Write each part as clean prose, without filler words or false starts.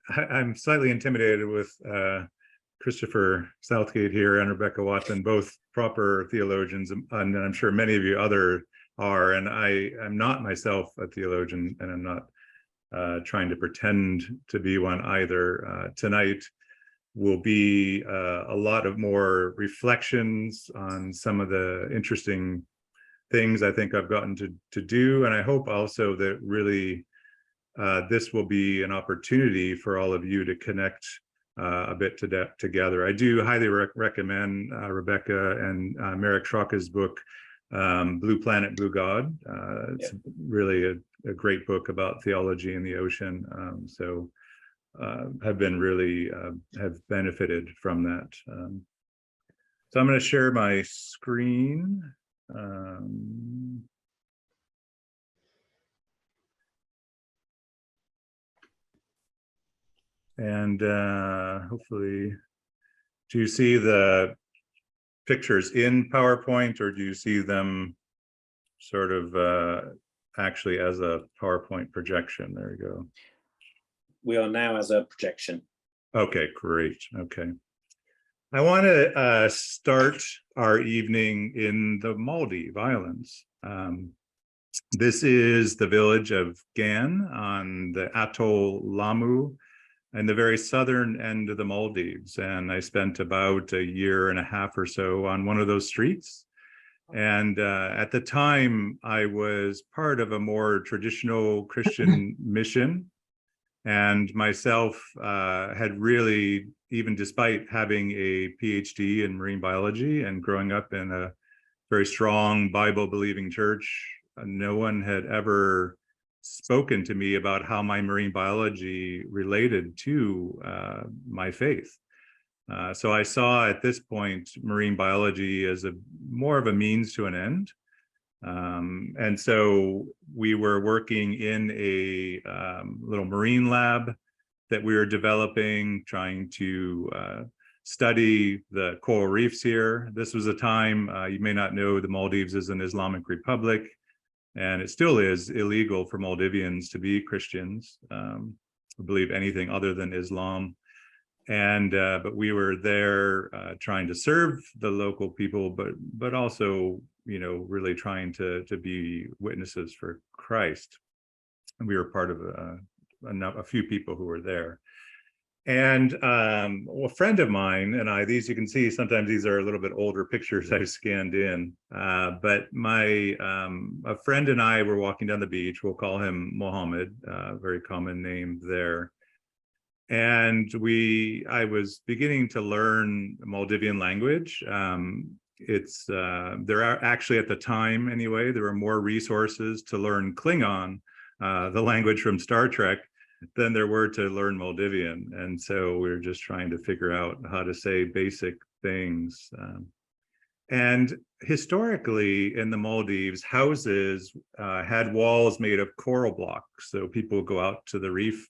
I'm slightly intimidated with Christopher Southgate here and Rebecca Watson, both proper theologians, and I'm sure many of you other are, and I am not myself a theologian, and I'm not trying to pretend to be one either. Tonight will be a lot of more reflections on some of the interesting things I think I've gotten to do, and I hope also that really this will be an opportunity for all of you to connect a bit together. I do highly recommend Rebecca and Merrick Schrock's book, Blue Planet, Blue God. It's really a great book about theology in the ocean. So have been really, have benefited from that. So I'm going to share my screen. And hopefully, do you see the pictures in PowerPoint, or do you see them sort of actually as a PowerPoint projection? There you go. We are now as a projection. Okay, great. Okay. I want to start our evening in the Maldive Islands. This is the village of Gan on the atoll Lamu and the very southern end of the Maldives. And I spent about a year and a half or so on one of those streets. And at the time, I was part of a more traditional Christian mission. And myself had really, even despite having a PhD in marine biology and growing up in a very strong Bible-believing church, no one had ever spoken to me about how my marine biology related to my faith. So I saw at this point marine biology as more of a means to an end. And so we were working in a little marine lab that we were developing, trying to study the coral reefs here. This was a time, you may not know, the Maldives is an Islamic republic, and it still is illegal for Maldivians to be Christians, believe anything other than Islam. And but we were there trying to serve the local people, but also, you know, really trying to be witnesses for Christ. And we were part of a few people who were there. And a friend of mine and I, these you can see, sometimes these are a little bit older pictures I've scanned in, but a friend and I were walking down the beach. We'll call him Mohammed, very common name there. And I was beginning to learn Maldivian language. There are actually, at the time anyway, there were more resources to learn Klingon, the language from Star Trek, than there were to learn Maldivian. And so we were just trying to figure out how to say basic things. And historically in the Maldives, houses had walls made of coral blocks. So people would go out to the reef,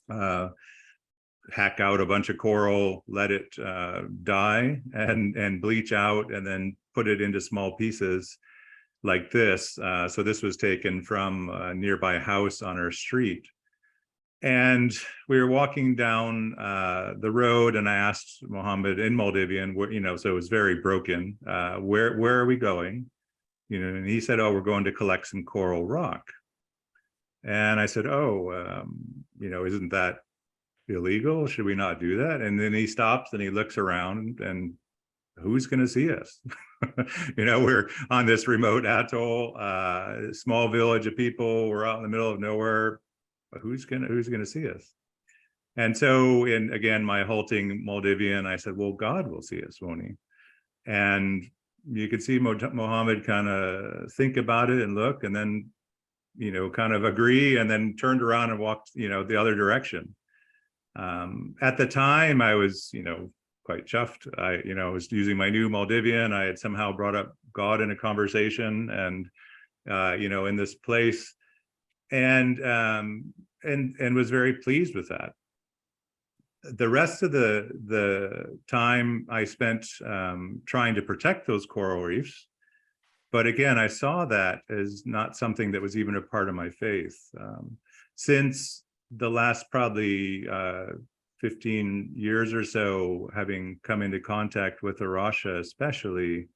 hack out a bunch of coral, let it die and bleach out, and then put it into small pieces like this. So this was taken from a nearby house on our street. And we were walking down the road, and I asked Mohammed in Maldivian, you know, so it was very broken, where are we going? You know, and he said, oh, we're going to collect some coral rock. And I said, oh, you know, isn't that illegal? Should we not do that? And then he stops and he looks around, and who's going to see us? You know, we're on this remote atoll, small village of people. We're out in the middle of nowhere. Who's gonna see us? And so, in again my halting Maldivian, I said, well, God will see us, won't he? And you could see Mohammed kind of think about it and look, and then, you know, kind of agree, and then turned around and walked, you know, the other direction. At the time, I was, you know, quite chuffed. I, you know, was using my new Maldivian. I had somehow brought up God in a conversation, and you know, in this place, and was very pleased with that. The rest of the time I spent trying to protect those coral reefs, but again, I saw that as not something that was even a part of my faith. Since the last probably 15 years or so, having come into contact with the Rocha especially,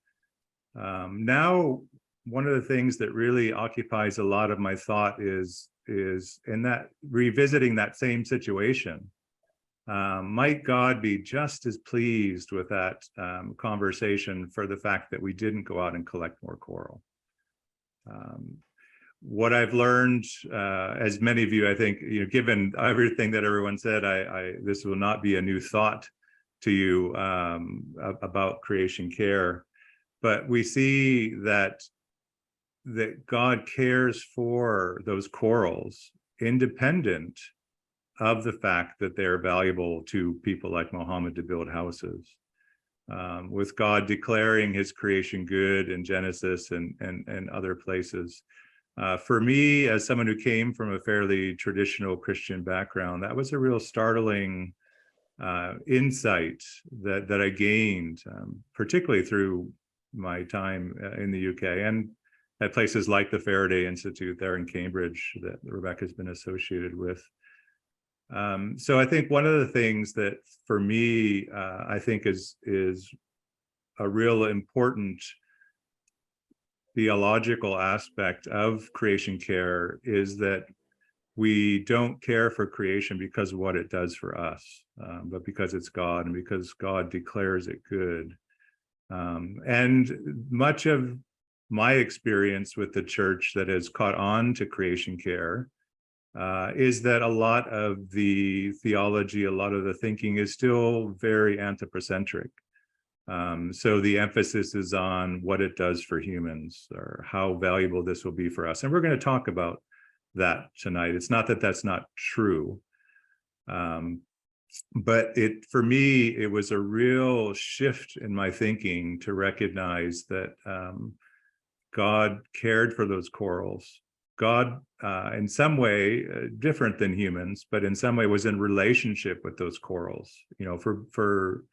now one of the things that really occupies a lot of my thought is in that revisiting that same situation. Might God be just as pleased with that conversation for the fact that we didn't go out and collect more coral? What I've learned, as many of you, I think, given everything that everyone said, this will not be a new thought to you about creation care, but we see that God cares for those corals independent of the fact that they're valuable to people like Muhammad to build houses. With God declaring his creation good in Genesis and other places. For me, as someone who came from a fairly traditional Christian background, that was a real startling insight that I gained, particularly through my time in the UK and at places like the Faraday Institute there in Cambridge that Rebecca's been associated with. So I think one of the things that for me, I think is a real important theological aspect of creation care is that we don't care for creation because of what it does for us, but because it's God and because God declares it good. And much of my experience with the church that has caught on to creation care is that a lot of the theology, a lot of the thinking is still very anthropocentric. So the emphasis is on what it does for humans or how valuable this will be for us. And we're going to talk about that tonight. It's not that that's not true. But for me, it was a real shift in my thinking to recognize that God cared for those corals. God, in some way, different than humans, but in some way was in relationship with those corals, for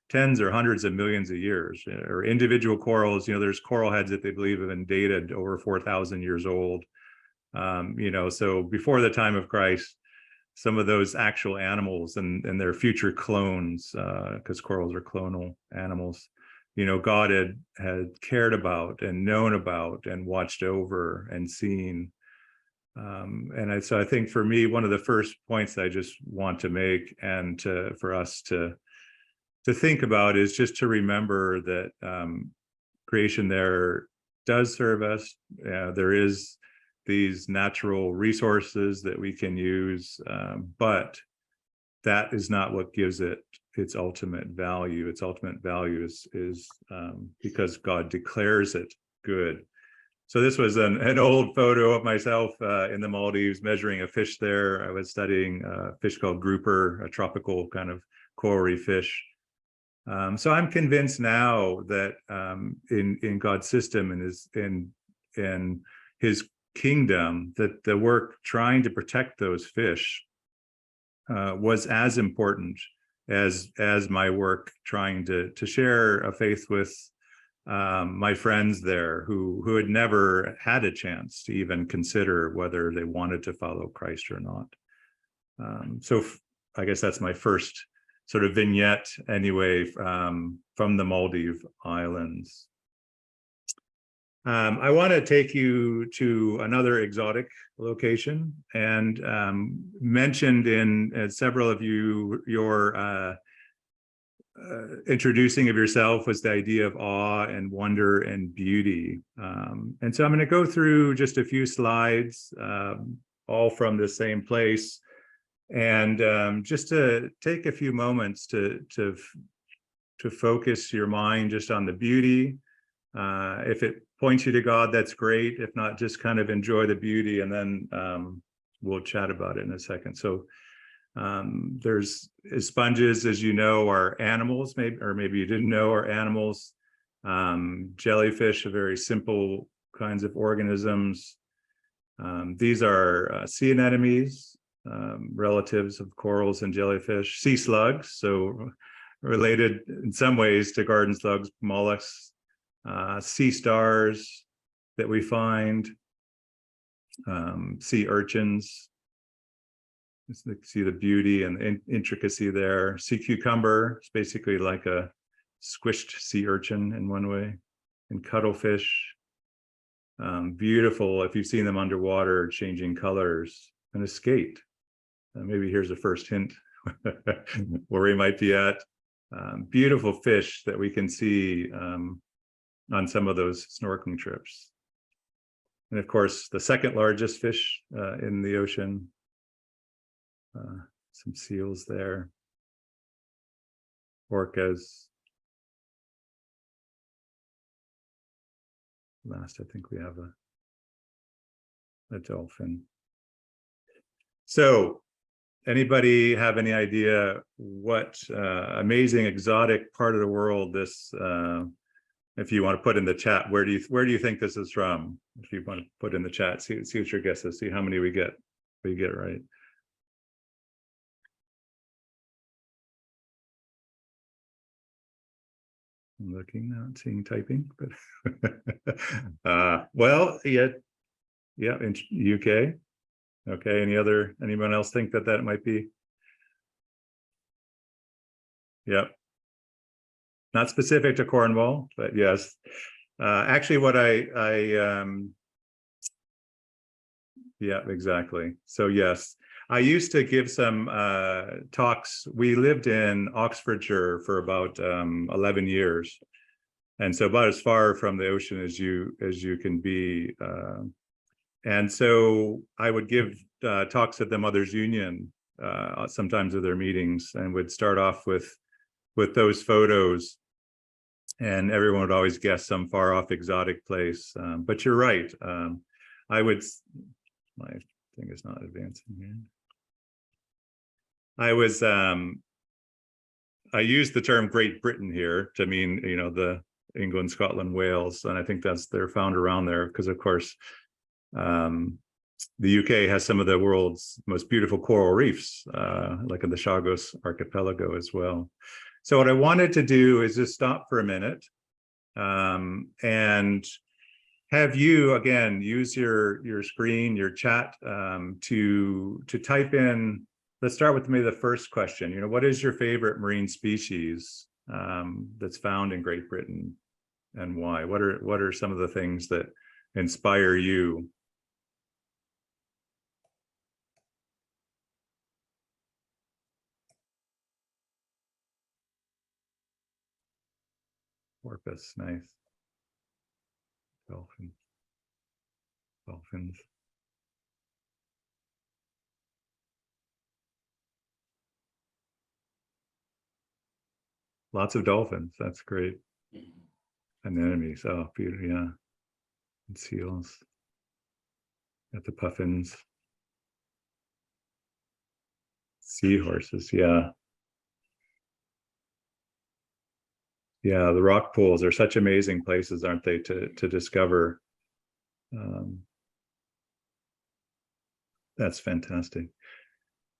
tens or hundreds of millions of years, or individual corals. There's coral heads that they believe have been dated over 4,000 years old. So before the time of Christ, some of those actual animals and their future clones, because corals are clonal animals, God had cared about and known about and watched over and seen. So I think for me, one of the first points I just want to make and for us to think about is just to remember that creation there does serve us. There is these natural resources that we can use, but that is not what gives it its ultimate value. Its ultimate value is because God declares it good. So this was an old photo of myself in the Maldives measuring a fish there. I was studying a fish called grouper, a tropical kind of coral reef fish. So I'm convinced now that in God's system and in his kingdom, that the work trying to protect those fish was as important as my work trying to share a faith with my friends there who had never had a chance to even consider whether they wanted to follow Christ or not. So I guess that's my first sort of vignette anyway, from the Maldive Islands. I want to take you to another exotic location, and mentioned in several of you, your introducing of yourself was the idea of awe and wonder and beauty. And so I'm going to go through just a few slides, all from the same place, and just to take a few moments to focus your mind just on the beauty. If it points you to God, that's great. If not, just kind of enjoy the beauty, and then we'll chat about it in a second. So there's sponges, as you know, are animals, maybe you didn't know, are animals. Jellyfish are very simple kinds of organisms. These are sea anemones, relatives of corals and jellyfish. Sea slugs, so related in some ways to garden slugs, mollusks. Sea stars that we find, sea urchins. Just see the beauty and intricacy there. Sea cucumber, it's basically like a squished sea urchin in one way, and cuttlefish. Beautiful if you've seen them underwater, changing colors, and a skate. Maybe here's a first hint where we might be at. Beautiful fish that we can see on some of those snorkeling trips. And of course, the second largest fish in the ocean. Some seals there. Orcas. Last, I think we have a dolphin. So, anybody have any idea what amazing exotic part of the world this? If you want to put in the chat, where do you think this is from? If you want to put in the chat, see what your guess is. See how many we get. We get right. I'm looking, not seeing typing, but well, yeah, in UK. Okay, anyone else think that might be? Yep. Not specific to Cornwall, but yes. Actually, what yeah, exactly. So yes, I used to give some talks. We lived in Oxfordshire for about 11 years. And so about as far from the ocean as you can be. And so I would give talks at the Mothers Union, sometimes at their meetings, and would start off with those photos. And everyone would always guess some far off exotic place. But you're right. My thing is not advancing here. I used the term Great Britain here to mean, the England, Scotland, Wales, and I think they're found around there because, of course, the UK has some of the world's most beautiful coral reefs, like in the Chagos archipelago as well. So what I wanted to do is just stop for a minute and have you again use your screen, your chat, to type in. Let's start with maybe the first question. What is your favorite marine species that's found in Great Britain, and why? What are some of the things that inspire you? Porpoise, nice. Dolphins. Lots of dolphins. That's great. Anemones. Oh, beautiful. Yeah. And seals. Got the puffins. Seahorses. Yeah. Yeah. The rock pools are such amazing places, aren't they, to discover? That's fantastic.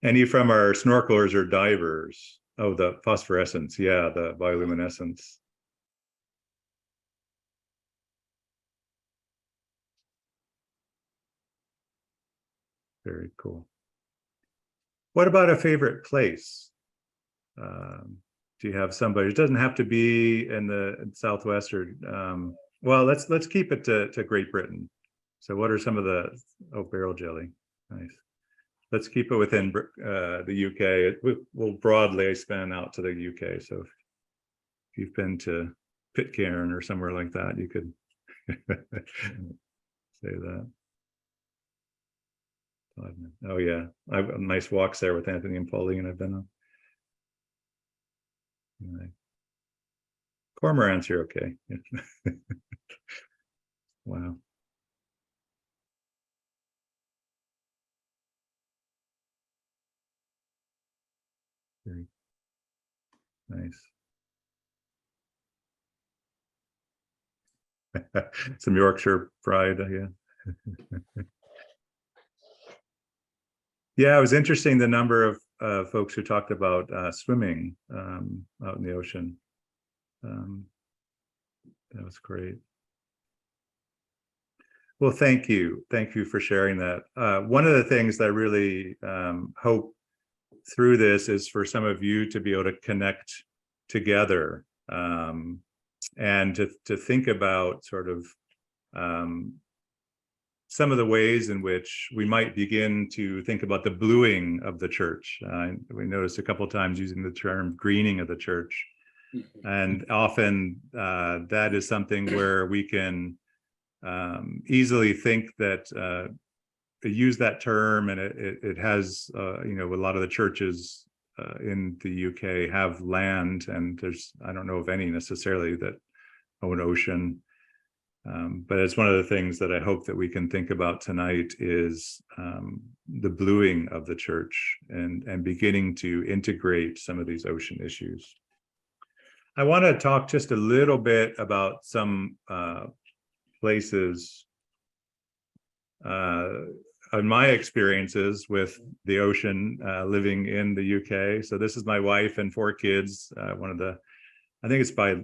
Any from our snorkelers or divers? Oh, the phosphorescence. Yeah, the bioluminescence. Very cool. What about a favorite place? Do you have somebody? It doesn't have to be in the Southwest or well, let's keep it to Great Britain. So what are some of the barrel jelly? Nice. Let's keep it within the UK. We'll broadly span out to the UK. So if you've been to Pitcairn or somewhere like that, you could say that. Oh yeah, I've nice walks there with Anthony and Pauline. I've been on. Anyway. Cormorants are okay. Wow. Very nice. Some Yorkshire pride, yeah. Yeah, it was interesting the number of folks who talked about swimming out in the ocean. That was great. Well, thank you for sharing that. One of the things that I really hope through this is for some of you to be able to connect together, and to think about sort of some of the ways in which we might begin to think about the bluing of the church. We noticed a couple of times using the term greening of the church. And often that is something where we can easily think that use that term, and it has, you know, a lot of the churches in the UK have land, and I don't know of any necessarily that own ocean. But it's one of the things that I hope that we can think about tonight is the bluing of the church and beginning to integrate some of these ocean issues. I want to talk just a little bit about some places on my experiences with the ocean, living in the UK. So this is my wife and 4 kids. I think it's by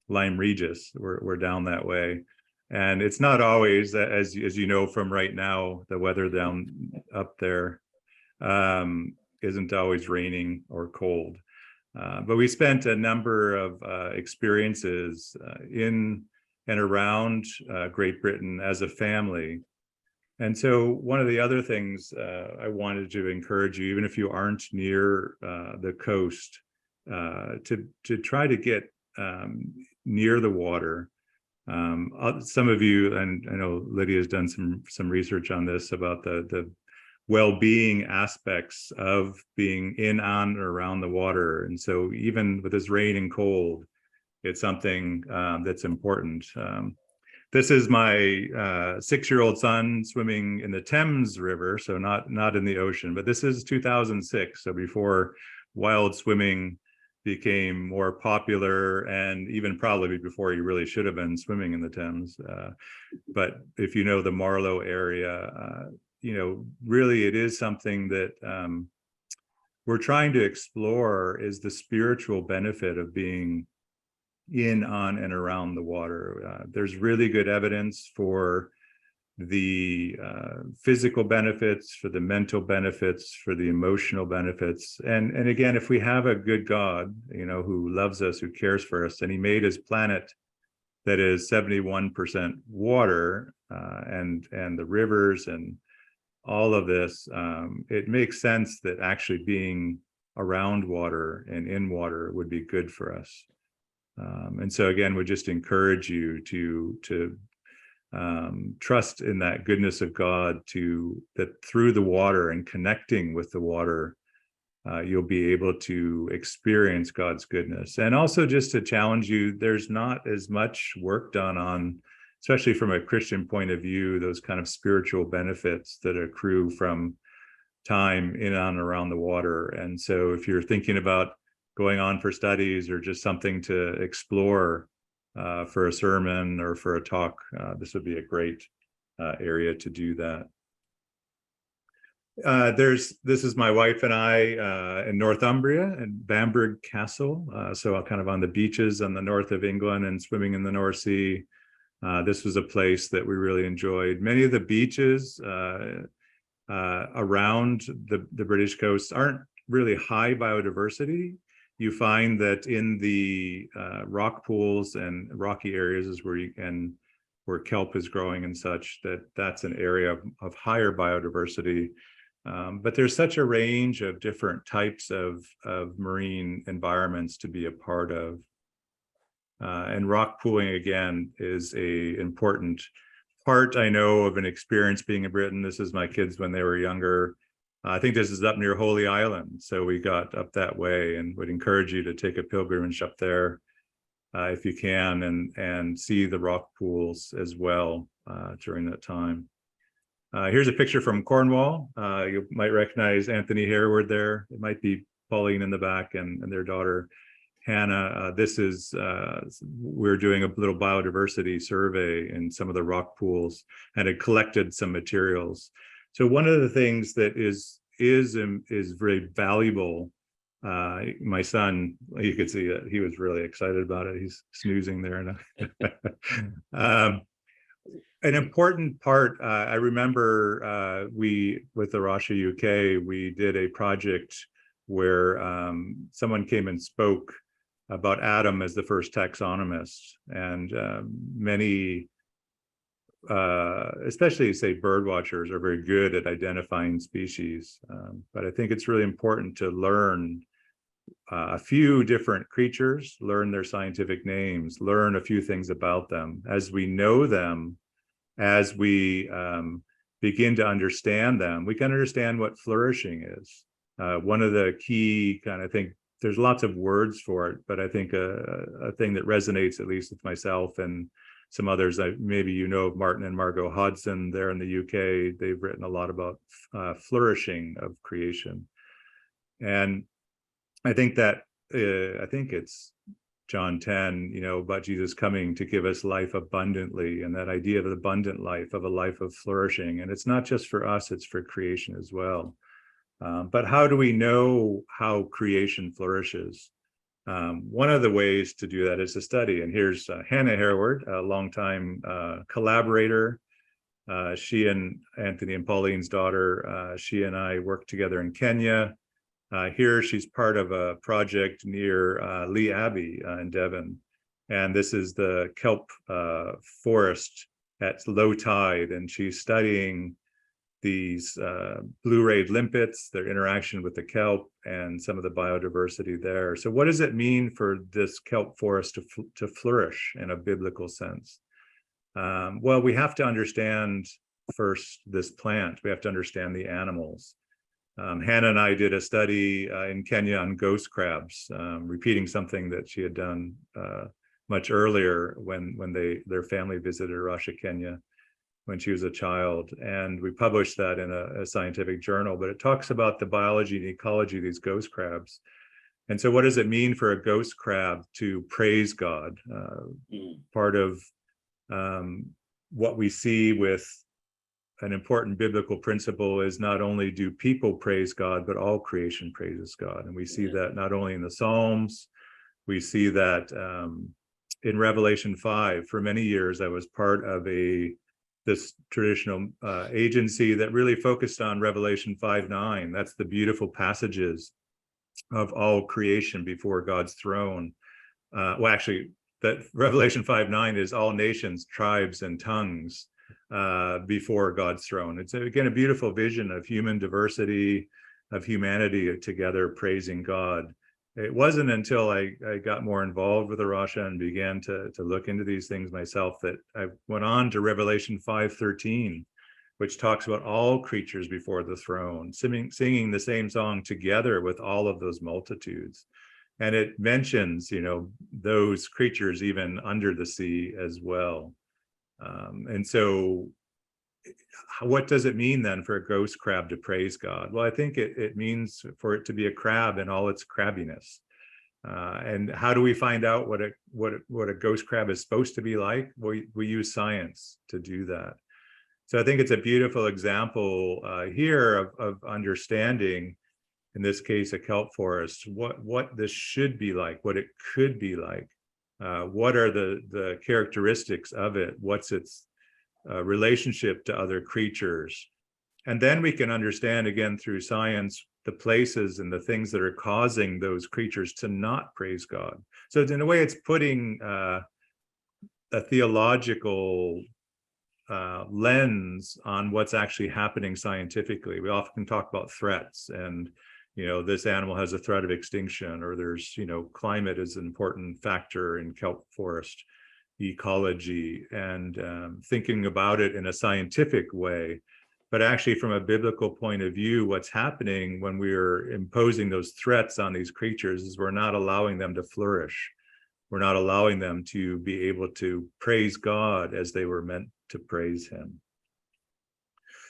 Lyme Regis. We're down that way, and it's not always, as you know from right now, the weather down up there isn't always raining or cold. But we spent a number of experiences in and around Great Britain as a family. And so one of the other things I wanted to encourage you, even if you aren't near the coast, to try to get near the water. Some of you, and I know Lydia's done some research on this about the well-being aspects of being in, on, or around the water. And so even with this rain and cold, it's something that's important. This is my 6-year-old son swimming in the Thames River, so not in the ocean, but this is 2006, so before wild swimming became more popular, and even probably before you really should have been swimming in the Thames. But if you know the Marlow area, you know, really it is something that we're trying to explore, is the spiritual benefit of being in, on, and around the water. There's really good evidence for the physical benefits, for the mental benefits, for the emotional benefits. And again, if we have a good God, you know, who loves us, who cares for us, and he made his planet that is 71% water, and the rivers and all of this, it makes sense that actually being around water and in water would be good for us. And so again, we just encourage you to trust in that goodness of God, that through the water and connecting with the water, you'll be able to experience God's goodness. And also just to challenge you, there's not as much work done on, especially from a Christian point of view, those kind of spiritual benefits that accrue from time in, on, around the water. And so if you're thinking about going on for studies or just something to explore for a sermon or for a talk, this would be a great area to do that. This is my wife and I in Northumbria and Bamburgh Castle. So kind of on the beaches on the north of England and swimming in the North Sea. This was a place that we really enjoyed. Many of the beaches around the British coast aren't really high biodiversity. You find that in the rock pools and rocky areas is where kelp is growing and such, that's an area of higher biodiversity. But there's such a range of different types of marine environments to be a part of. And rock pooling, again, is a important part, I know, of an experience being in Britain. This is my kids when they were younger. I think this is up near Holy Island, so we got up that way, and would encourage you to take a pilgrimage up there if you can, and see the rock pools as well during that time. Here's a picture from Cornwall. You might recognize Anthony Harewood there. It might be Pauline in the back and their daughter Hannah. This is we're doing a little biodiversity survey in some of the rock pools, and had collected some materials. So one of the things that is very valuable, my son, you could see that he was really excited about it. He's snoozing there. an important part, I remember we, with the Rocha UK, we did a project where someone came and spoke about Adam as the first taxonomist, and many, especially say bird watchers, are very good at identifying species. But I think it's really important to learn a few different creatures, learn their scientific names, learn a few things about them. As we know them, as we begin to understand them, we can understand what flourishing is. One of the key kind of thing, there's lots of words for it, but I think a thing that resonates, at least with myself and some others, maybe you know of Martin and Margot Hodson there in the UK, they've written a lot about flourishing of creation. And I think that, I think it's John 10, you know, about Jesus coming to give us life abundantly, and that idea of an abundant life, of a life of flourishing. And it's not just for us, it's for creation as well. But how do we know how creation flourishes? One of the ways to do that is to study. And here's Hannah Hereward, a longtime collaborator. She and Anthony and Pauline's daughter, she and I worked together in Kenya. Here she's part of a project near Lee Abbey in Devon. And this is the kelp forest at low tide. And she's studying these blue-rayed limpets, their interaction with the kelp, and some of the biodiversity there. So what does it mean for this kelp forest to flourish in a biblical sense? Well, we have to understand first this plant. We have to understand the animals. Hannah and I did a study in Kenya on ghost crabs, repeating something that she had done much earlier when their family visited Rocha, Kenya, when she was a child. And we published that in a scientific journal, but it talks about the biology and ecology of these ghost crabs. And so what does it mean for a ghost crab to praise God? Part of what we see with an important biblical principle is not only do people praise God, but all creation praises God. And we see that not only in the Psalms, we see that in Revelation 5. For many years, I was part of this traditional agency that really focused on Revelation 5:9. That's the beautiful passages of all creation before God's throne. Well, actually, that Revelation 5:9 is all nations, tribes, and tongues before God's throne. It's again a beautiful vision of human diversity, of humanity together praising God. It wasn't until I got more involved with the Rocha and began to look into these things myself that I went on to Revelation 5:13, which talks about all creatures before the throne, singing the same song together with all of those multitudes. And it mentions, you know, those creatures even under the sea as well. And so what does it mean then for a ghost crab to praise God? Well, I think it means for it to be a crab in all its crabbiness. And how do we find out what a ghost crab is supposed to be like? We use science to do that. So I think it's a beautiful example here of understanding, in this case, a kelp forest, what this should be like, what it could be like. What are the characteristics of it? What's its relationship to other creatures? And then we can understand, again, through science, the places and the things that are causing those creatures to not praise God. So in a way, it's putting a theological lens on what's actually happening scientifically. We often talk about threats and, you know, this animal has a threat of extinction, or there's, you know, climate is an important factor in kelp forest ecology, and thinking about it in a scientific way. But actually, from a biblical point of view, what's happening when we're imposing those threats on these creatures is we're not allowing them to flourish. We're not allowing them to be able to praise God as they were meant to praise him.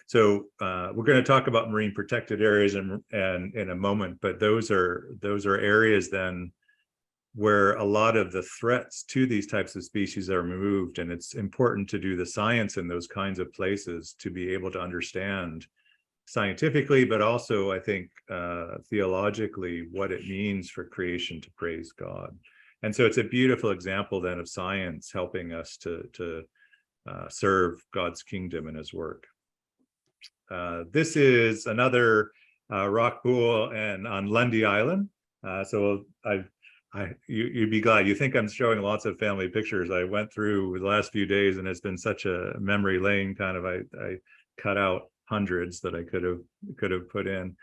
So we're going to talk about marine protected areas and in a moment, but those are areas then where a lot of the threats to these types of species are removed, and it's important to do the science in those kinds of places to be able to understand scientifically, but also I think theologically what it means for creation to praise God. And so it's a beautiful example then of science helping us to serve God's kingdom and his work. This is another rock pool and on Lundy Island. So you'd be glad. You think I'm showing lots of family pictures. I went through the last few days and it's been such a memory lane kind of, I cut out hundreds that I could have put in.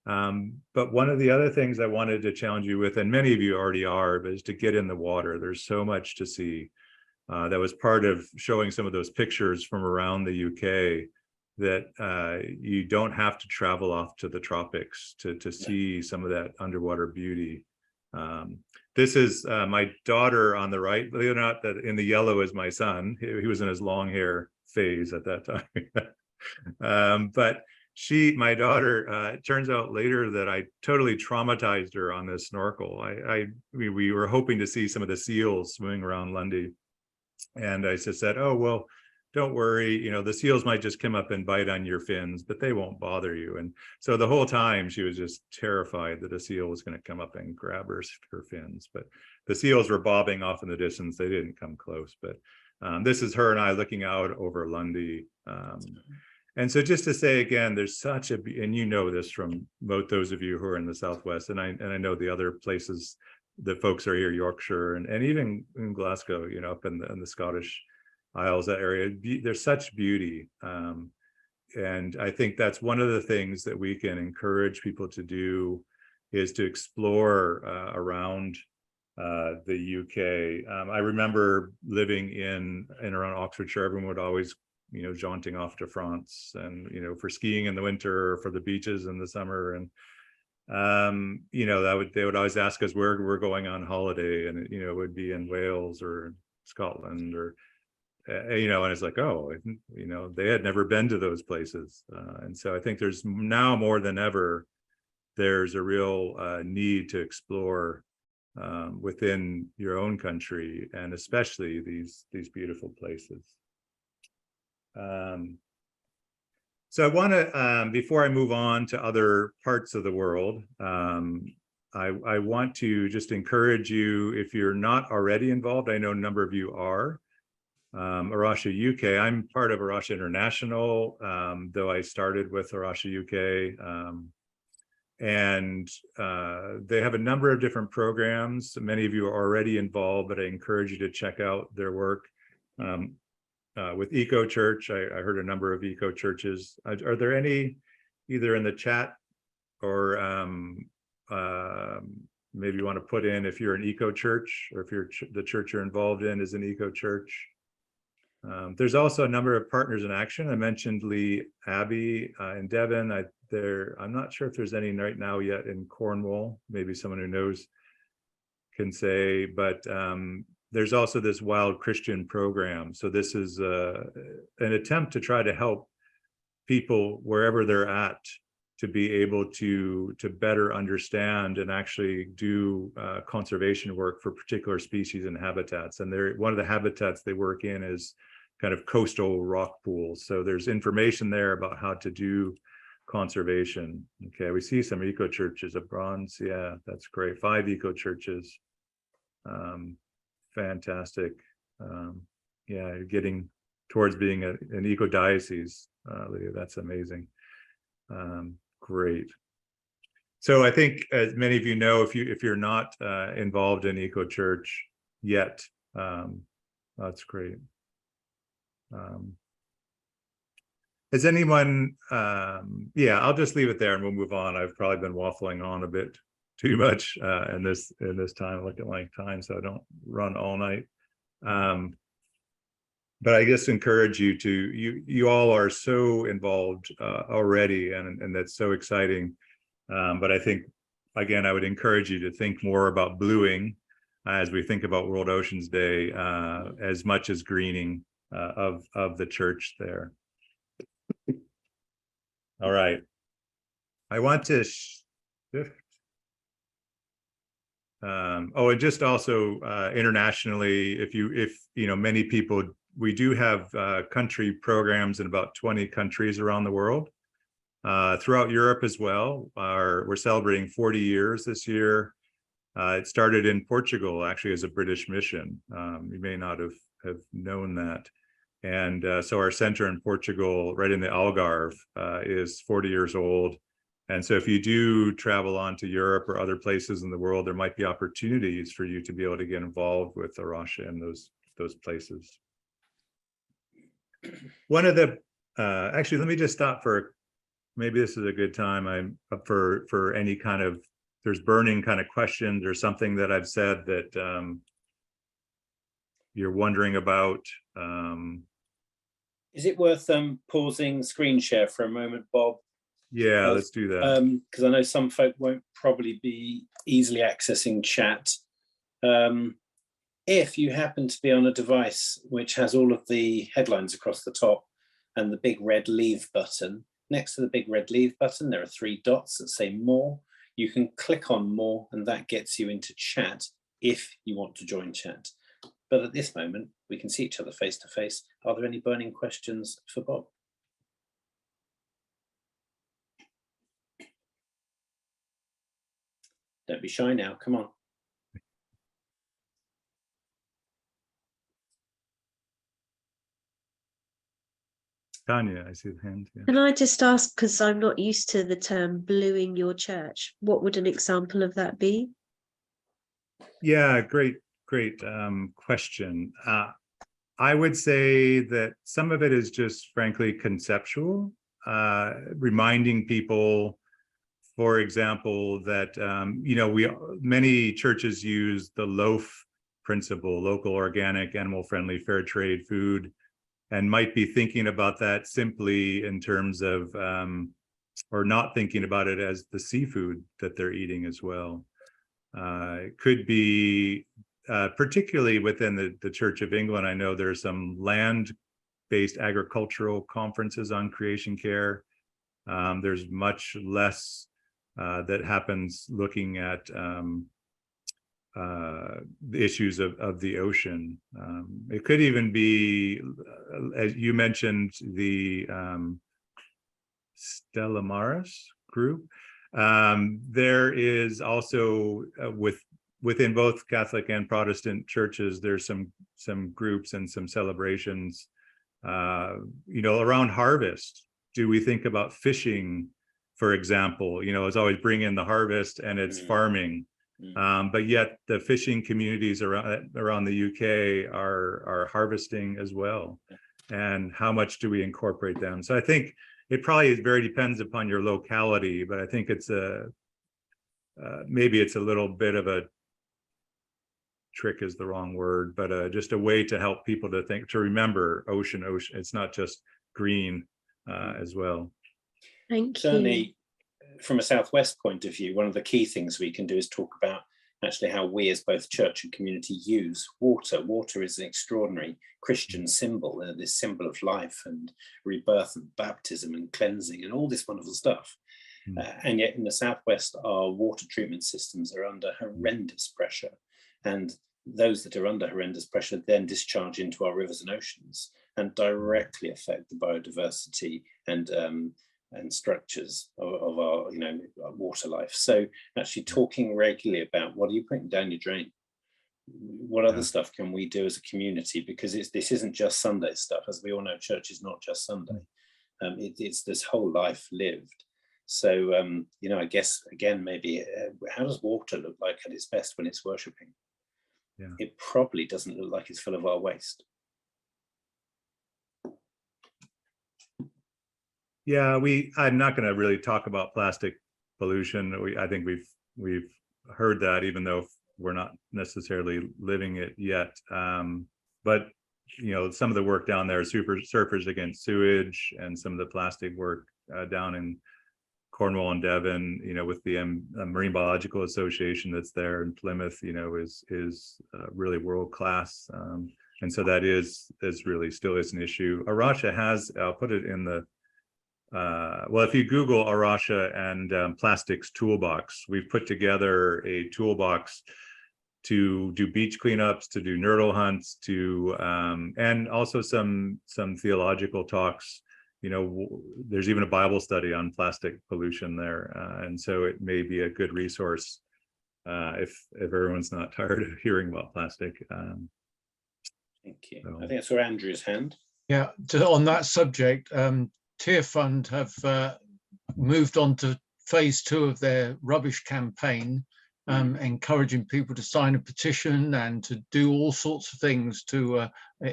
But one of the other things I wanted to challenge you with, and many of you already are, is to get in the water. There's so much to see. That was part of showing some of those pictures from around the UK, that you don't have to travel off to the tropics to see some of that underwater beauty. This is my daughter on the right. Believe it or not, that in the yellow is my son. He was in his long hair phase at that time. But my daughter, it turns out later that I totally traumatized her on this snorkel. We were hoping to see some of the seals swimming around Lundy. And I just said, oh, well, don't worry, the seals might just come up and bite on your fins, but they won't bother you. And so the whole time she was just terrified that a seal was going to come up and grab her fins. But the seals were bobbing off in the distance. They didn't come close. But this is her and I looking out over Lundy. And so just to say again, there's such a, and you know this from both those of you who are in the Southwest, and I know the other places that folks are here, Yorkshire and even in Glasgow, up in the Scottish Isles, that area, there's such beauty. And I think that's one of the things that we can encourage people to do, is to explore around the UK. I remember living in around Oxfordshire. Everyone would always, jaunting off to France, and for skiing in the winter, or for the beaches in the summer, and they would always ask us where we're going on holiday, and it would be in Wales or Scotland, or and it's like, oh, they had never been to those places, and so I think there's now more than ever, there's a real need to explore within your own country, and especially these beautiful places. So I want to, before I move on to other parts of the world, I want to just encourage you, if you're not already involved, I know a number of you are, Rocha UK. I'm part of Rocha International, though I started with Rocha UK. And they have a number of different programs. Many of you are already involved, but I encourage you to check out their work. With Eco Church, I heard a number of Eco Churches. Are there any either in the chat, or maybe you want to put in if you're an Eco Church, or if the church you're involved in is an Eco Church? There's also a number of partners in action. I mentioned Lee Abbey in Devon. I'm not sure if there's any right now yet in Cornwall. Maybe someone who knows can say, but there's also this Wild Christian program. So this is an attempt to try to help people wherever they're at to be able to better understand and actually do conservation work for particular species and habitats. And one of the habitats they work in is kind of coastal rock pools. So there's information there about how to do conservation. Okay, we see some eco churches of bronze. Yeah, that's great. 5 eco churches. Fantastic. Yeah, you're getting towards being an eco diocese, Lydia. That's amazing. Great. So I think, as many of you know, if you're not involved in eco church yet, that's great. Has anyone? Yeah, I'll just leave it there and we'll move on. I've probably been waffling on a bit too much in this time. Look at my time, so I don't run all night. But I just encourage you to, you all are so involved already, and that's so exciting. But I think, again, I would encourage you to think more about bluing as we think about World Oceans Day, as much as greening of the church there. All right. I want to shift. And just also internationally, if many people, we do have country programs in about 20 countries around the world, throughout Europe as well. We're celebrating 40 years this year. It started in Portugal, actually, as a British mission. You may not have known that. And so our center in Portugal, right in the Algarve, is 40 years old. And so if you do travel on to Europe or other places in the world, there might be opportunities for you to be able to get involved with the Rocha in those places. One of the, actually, let me just stop for, maybe this is a good time. I'm up for any kind of, there's burning kind of questions or something that I've said that you're wondering about. Is it worth pausing screen share for a moment, Bob? Yeah, let's do that. Because I know some folk won't probably be easily accessing chat. If you happen to be on a device which has all of the headlines across the top and the big red leave button, next to the big red leave button, there are 3 dots that say more. You can click on more and that gets you into chat if you want to join chat. But at this moment, we can see each other face to face. Are there any burning questions for Bob? Don't be shy now, come on. Tanya, I see the hand. Yeah. Can I just ask, because I'm not used to the term bluing your church, what would an example of that be? Yeah, great question. I would say that some of it is just frankly conceptual, reminding people, for example, that many churches use the loaf principle, local, organic, animal-friendly, fair trade food, and might be thinking about that simply in terms of, or not thinking about it as the seafood that they're eating as well. It could be, particularly within the Church of England, I know there's some land-based agricultural conferences on creation care. There's much less that happens looking at the issues of the ocean. It could even be, as you mentioned, the Stella Maris group. There is also within both Catholic and Protestant churches, there's some groups and some celebrations, around harvest. Do we think about fishing, for example? It's always bring in the harvest and it's farming. But yet the fishing communities around the UK are harvesting as well. And how much do we incorporate them? So I think it probably very depends upon your locality, but I think it's maybe it's a little bit of a trick is the wrong word, but just a way to help people to remember ocean. It's not just green as well. Thank Certainly, you. from a Southwest point of view, one of the key things we can do is talk about actually how we as both church and community use water. Water is an extraordinary Christian symbol, this symbol of life and rebirth and baptism and cleansing and all this wonderful stuff. And yet in the Southwest, our water treatment systems are under horrendous pressure. And those that are under horrendous pressure then discharge into our rivers and oceans and directly affect the biodiversity and structures of our, our water life. So actually talking regularly about what are you putting down your drain? What other stuff can we do as a community? Because this isn't just Sunday stuff. As we all know, church is not just Sunday. It's this whole life lived. So, I guess, again, maybe how does water look like at its best when it's worshipping? Yeah. It probably doesn't look like it's full of our waste. Yeah, I'm not going to really talk about plastic pollution. I think we've heard that, even though we're not necessarily living it yet. But some of the work down there, Surfers Against Sewage, and some of the plastic work down in Cornwall and Devon, with the Marine Biological Association that's there in Plymouth, is really world class. And so that is really still is an issue. Rocha has, I'll put it in the, well, if you Google Rocha and plastics toolbox, we've put together a toolbox to do beach cleanups, to do nurdle hunts, and also some theological talks. There's even a Bible study on plastic pollution there, and so it may be a good resource if everyone's not tired of hearing about plastic. Thank you. So. I think I saw Andrew's hand. Yeah, on that subject, Tier Fund have moved on to phase 2 of their rubbish campaign, encouraging people to sign a petition and to do all sorts of things to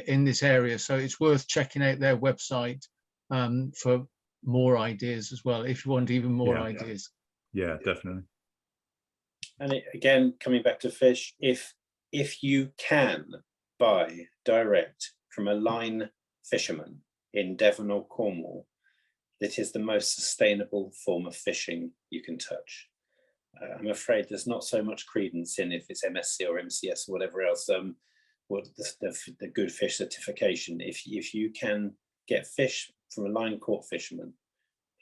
in this area. So it's worth checking out their website for more ideas as well, if you want even more ideas. Yeah, definitely. And again, coming back to fish, if you can buy direct from a line fisherman in Devon or Cornwall, it is the most sustainable form of fishing you can touch. I'm afraid there's not so much credence in if it's MSC or MCS or whatever else, the good fish certification. If you can get fish from a line caught fisherman,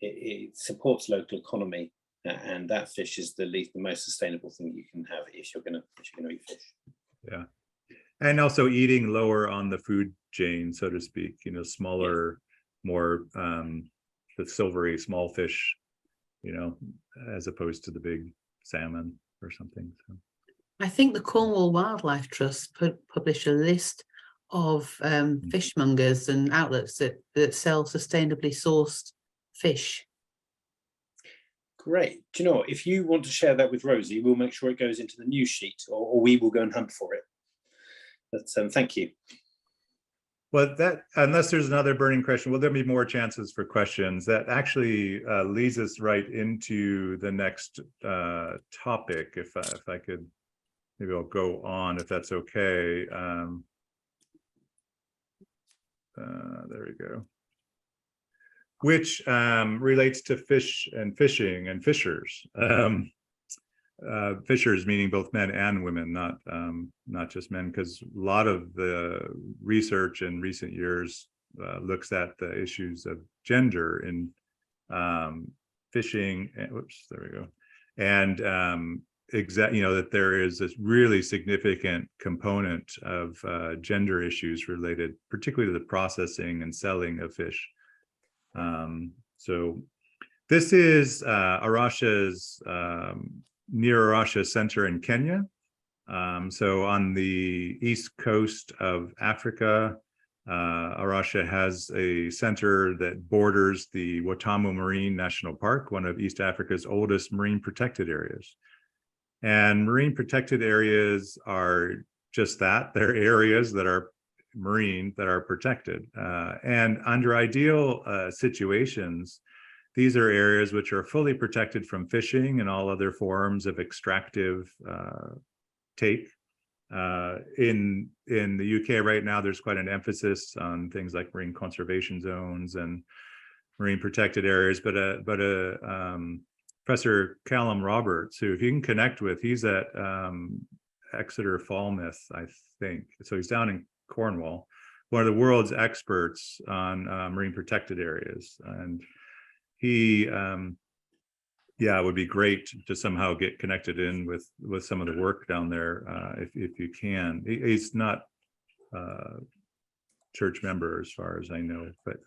it supports local economy, and that fish is the most sustainable thing you can have if you're going to eat fish. Yeah, and also eating lower on the food chain, so to speak. Smaller, more the silvery small fish, as opposed to the big salmon or something. So I think the Cornwall Wildlife Trust publish a list of fishmongers and outlets that sell sustainably sourced fish. Great. Do you know what? If you want to share that with Rosie, we'll make sure it goes into the news sheet, or we will go and hunt for it. But thank you. Well, that, unless there's another burning question, will there be more chances for questions? That actually leads us right into the next topic. If I could, maybe I'll go on if that's okay. There we go. Which relates to fish and fishing and fishers. Fishers meaning both men and women, not just men, because a lot of the research in recent years looks at the issues of gender in fishing. Whoops, there we go. And that there is this really significant component of gender issues related, particularly to the processing and selling of fish. So this is Rocha's near Rocha Center in Kenya. So on the east coast of Africa, Rocha has a center that borders the Watamu Marine National Park, one of East Africa's oldest marine protected areas. And marine protected areas are just that. They're areas that are marine, that are protected. And under ideal situations, these are areas which are fully protected from fishing and all other forms of extractive take. In the UK right now, there's quite an emphasis on things like marine conservation zones and marine protected areas. But Professor Callum Roberts, who if you can connect with, he's at Exeter Falmouth, I think. So he's down in Cornwall, one of the world's experts on marine protected areas. And he, it would be great to somehow get connected in with some of the work down there, if you can. He's not a church member as far as I know, but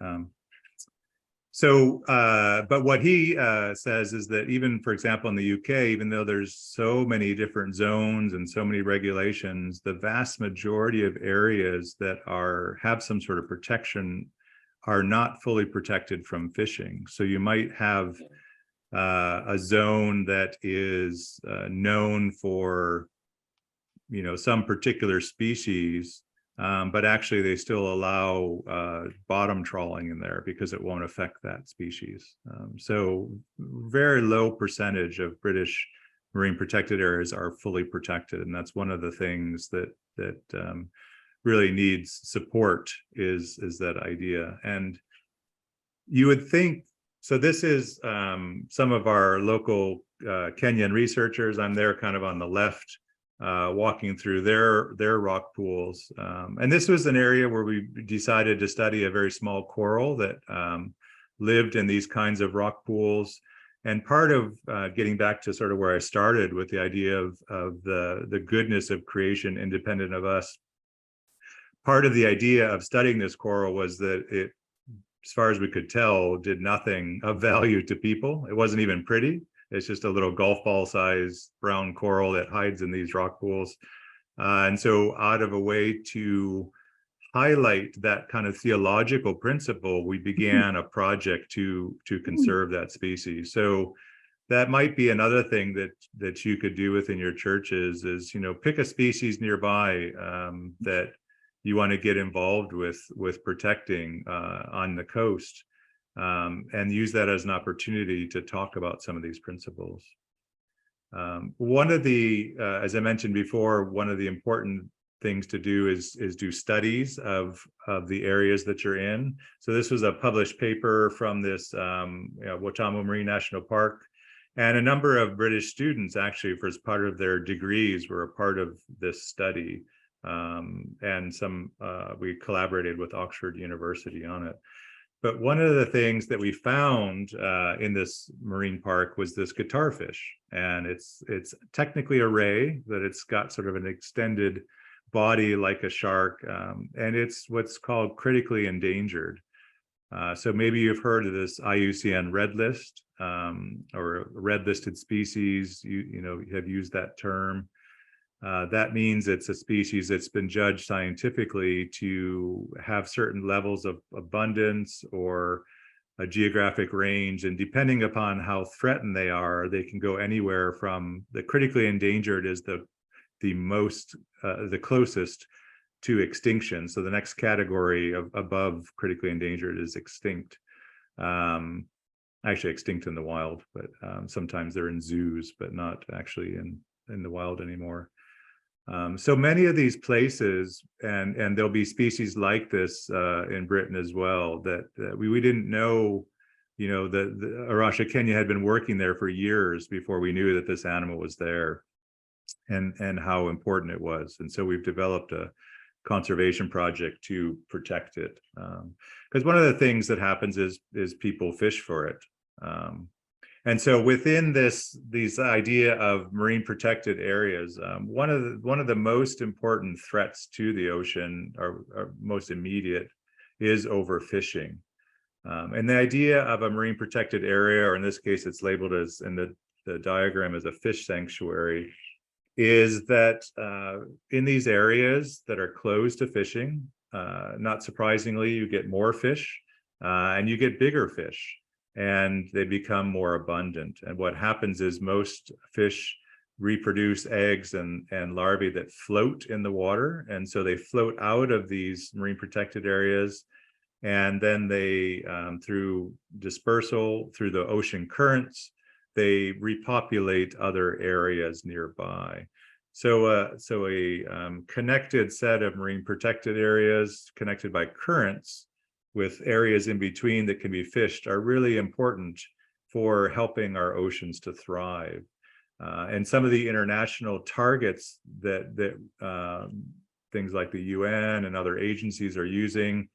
but what he says is that even, for example, in the UK, even though there's so many different zones and so many regulations, the vast majority of areas that have some sort of protection are not fully protected from fishing. So you might have a zone that is known for, some particular species, but actually they still allow bottom trawling in there because it won't affect that species. So very low percentage of British marine protected areas are fully protected, and that's one of the things that really needs support is that idea. And you would think, so this is some of our local Kenyan researchers. I'm there kind of on the left, walking through their rock pools. And this was an area where we decided to study a very small coral that lived in these kinds of rock pools. And part of getting back to sort of where I started with the idea of the goodness of creation independent of us, part of the idea of studying this coral was that it, as far as we could tell, did nothing of value to people. It wasn't even pretty. It's just a little golf ball size brown coral that hides in these rock pools. And so out of a way to highlight that kind of theological principle, we began a project to conserve that species. So that might be another thing that you could do within your churches is, pick a species nearby that you want to get involved with protecting on the coast, and use that as an opportunity to talk about some of these principles. One of the, as I mentioned before, one of the important things to do is do studies of the areas that you're in. So this was a published paper from this Watamu Marine National Park, and a number of British students actually, for as part of their degrees, were a part of this study. And we collaborated with Oxford University on it. But one of the things that we found in this marine park was this guitarfish, and it's technically a ray, that it's got sort of an extended body like a shark, and it's what's called critically endangered. So maybe you've heard of this IUCN Red List, or red listed species. You have used that term. That means it's a species that's been judged scientifically to have certain levels of abundance or a geographic range, and depending upon how threatened they are, they can go anywhere from the critically endangered is the closest to extinction. So the next category above critically endangered is extinct. Actually extinct in the wild, but sometimes they're in zoos, but not actually in the wild anymore. So many of these places, and there'll be species like this in Britain as well, that we didn't know, the Rocha, Kenya had been working there for years before we knew that this animal was there, and how important it was. And so we've developed a conservation project to protect it. Because one of the things that happens is people fish for it. And so within these idea of marine protected areas, one of the most important threats to the ocean, or most immediate, is overfishing. And the idea of a marine protected area, or in this case, it's labeled as in the diagram as a fish sanctuary, is that in these areas that are closed to fishing, not surprisingly, you get more fish and you get bigger fish, and they become more abundant. And what happens is most fish reproduce eggs and larvae that float in the water. And so they float out of these marine protected areas, and then they, through dispersal, through the ocean currents, they repopulate other areas nearby. So a connected set of marine protected areas connected by currents with areas in between that can be fished are really important for helping our oceans to thrive. And some of the international targets that things like the UN and other agencies are using,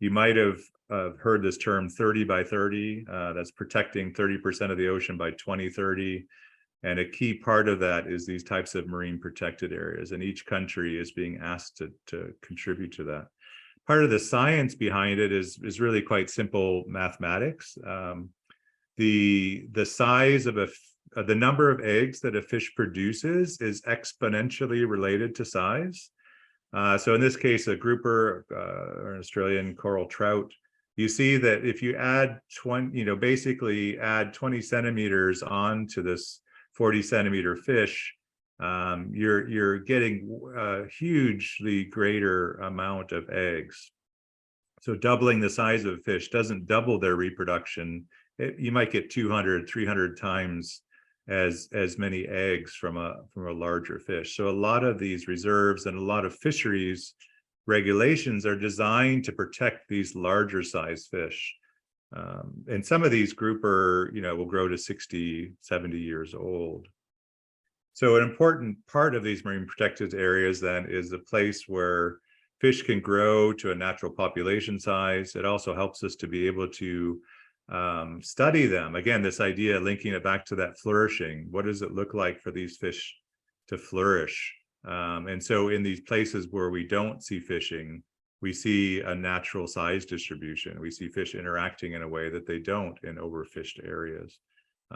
you might have heard this term 30 by 30, that's protecting 30% of the ocean by 2030. And a key part of that is these types of marine protected areas, and each country is being asked to contribute to that. Part of the science behind it is really quite simple mathematics. The size of the number of eggs that a fish produces is exponentially related to size. So in this case, a grouper or an Australian coral trout, you see that if you add 20, basically add 20 centimeters onto this 40 centimeter fish, you're getting a hugely greater amount of eggs. So doubling the size of a fish doesn't double their reproduction. You might get 200, 300 times as many eggs from a larger fish. So a lot of these reserves and a lot of fisheries regulations are designed to protect these larger size fish. And some of these grouper, will grow to 60, 70 years old. So an important part of these marine protected areas then is a place where fish can grow to a natural population size. It also helps us to be able to study them. Again, this idea, linking it back to that flourishing. What does it look like for these fish to flourish? And so in these places where we don't see fishing, we see a natural size distribution. We see fish interacting in a way that they don't in overfished areas.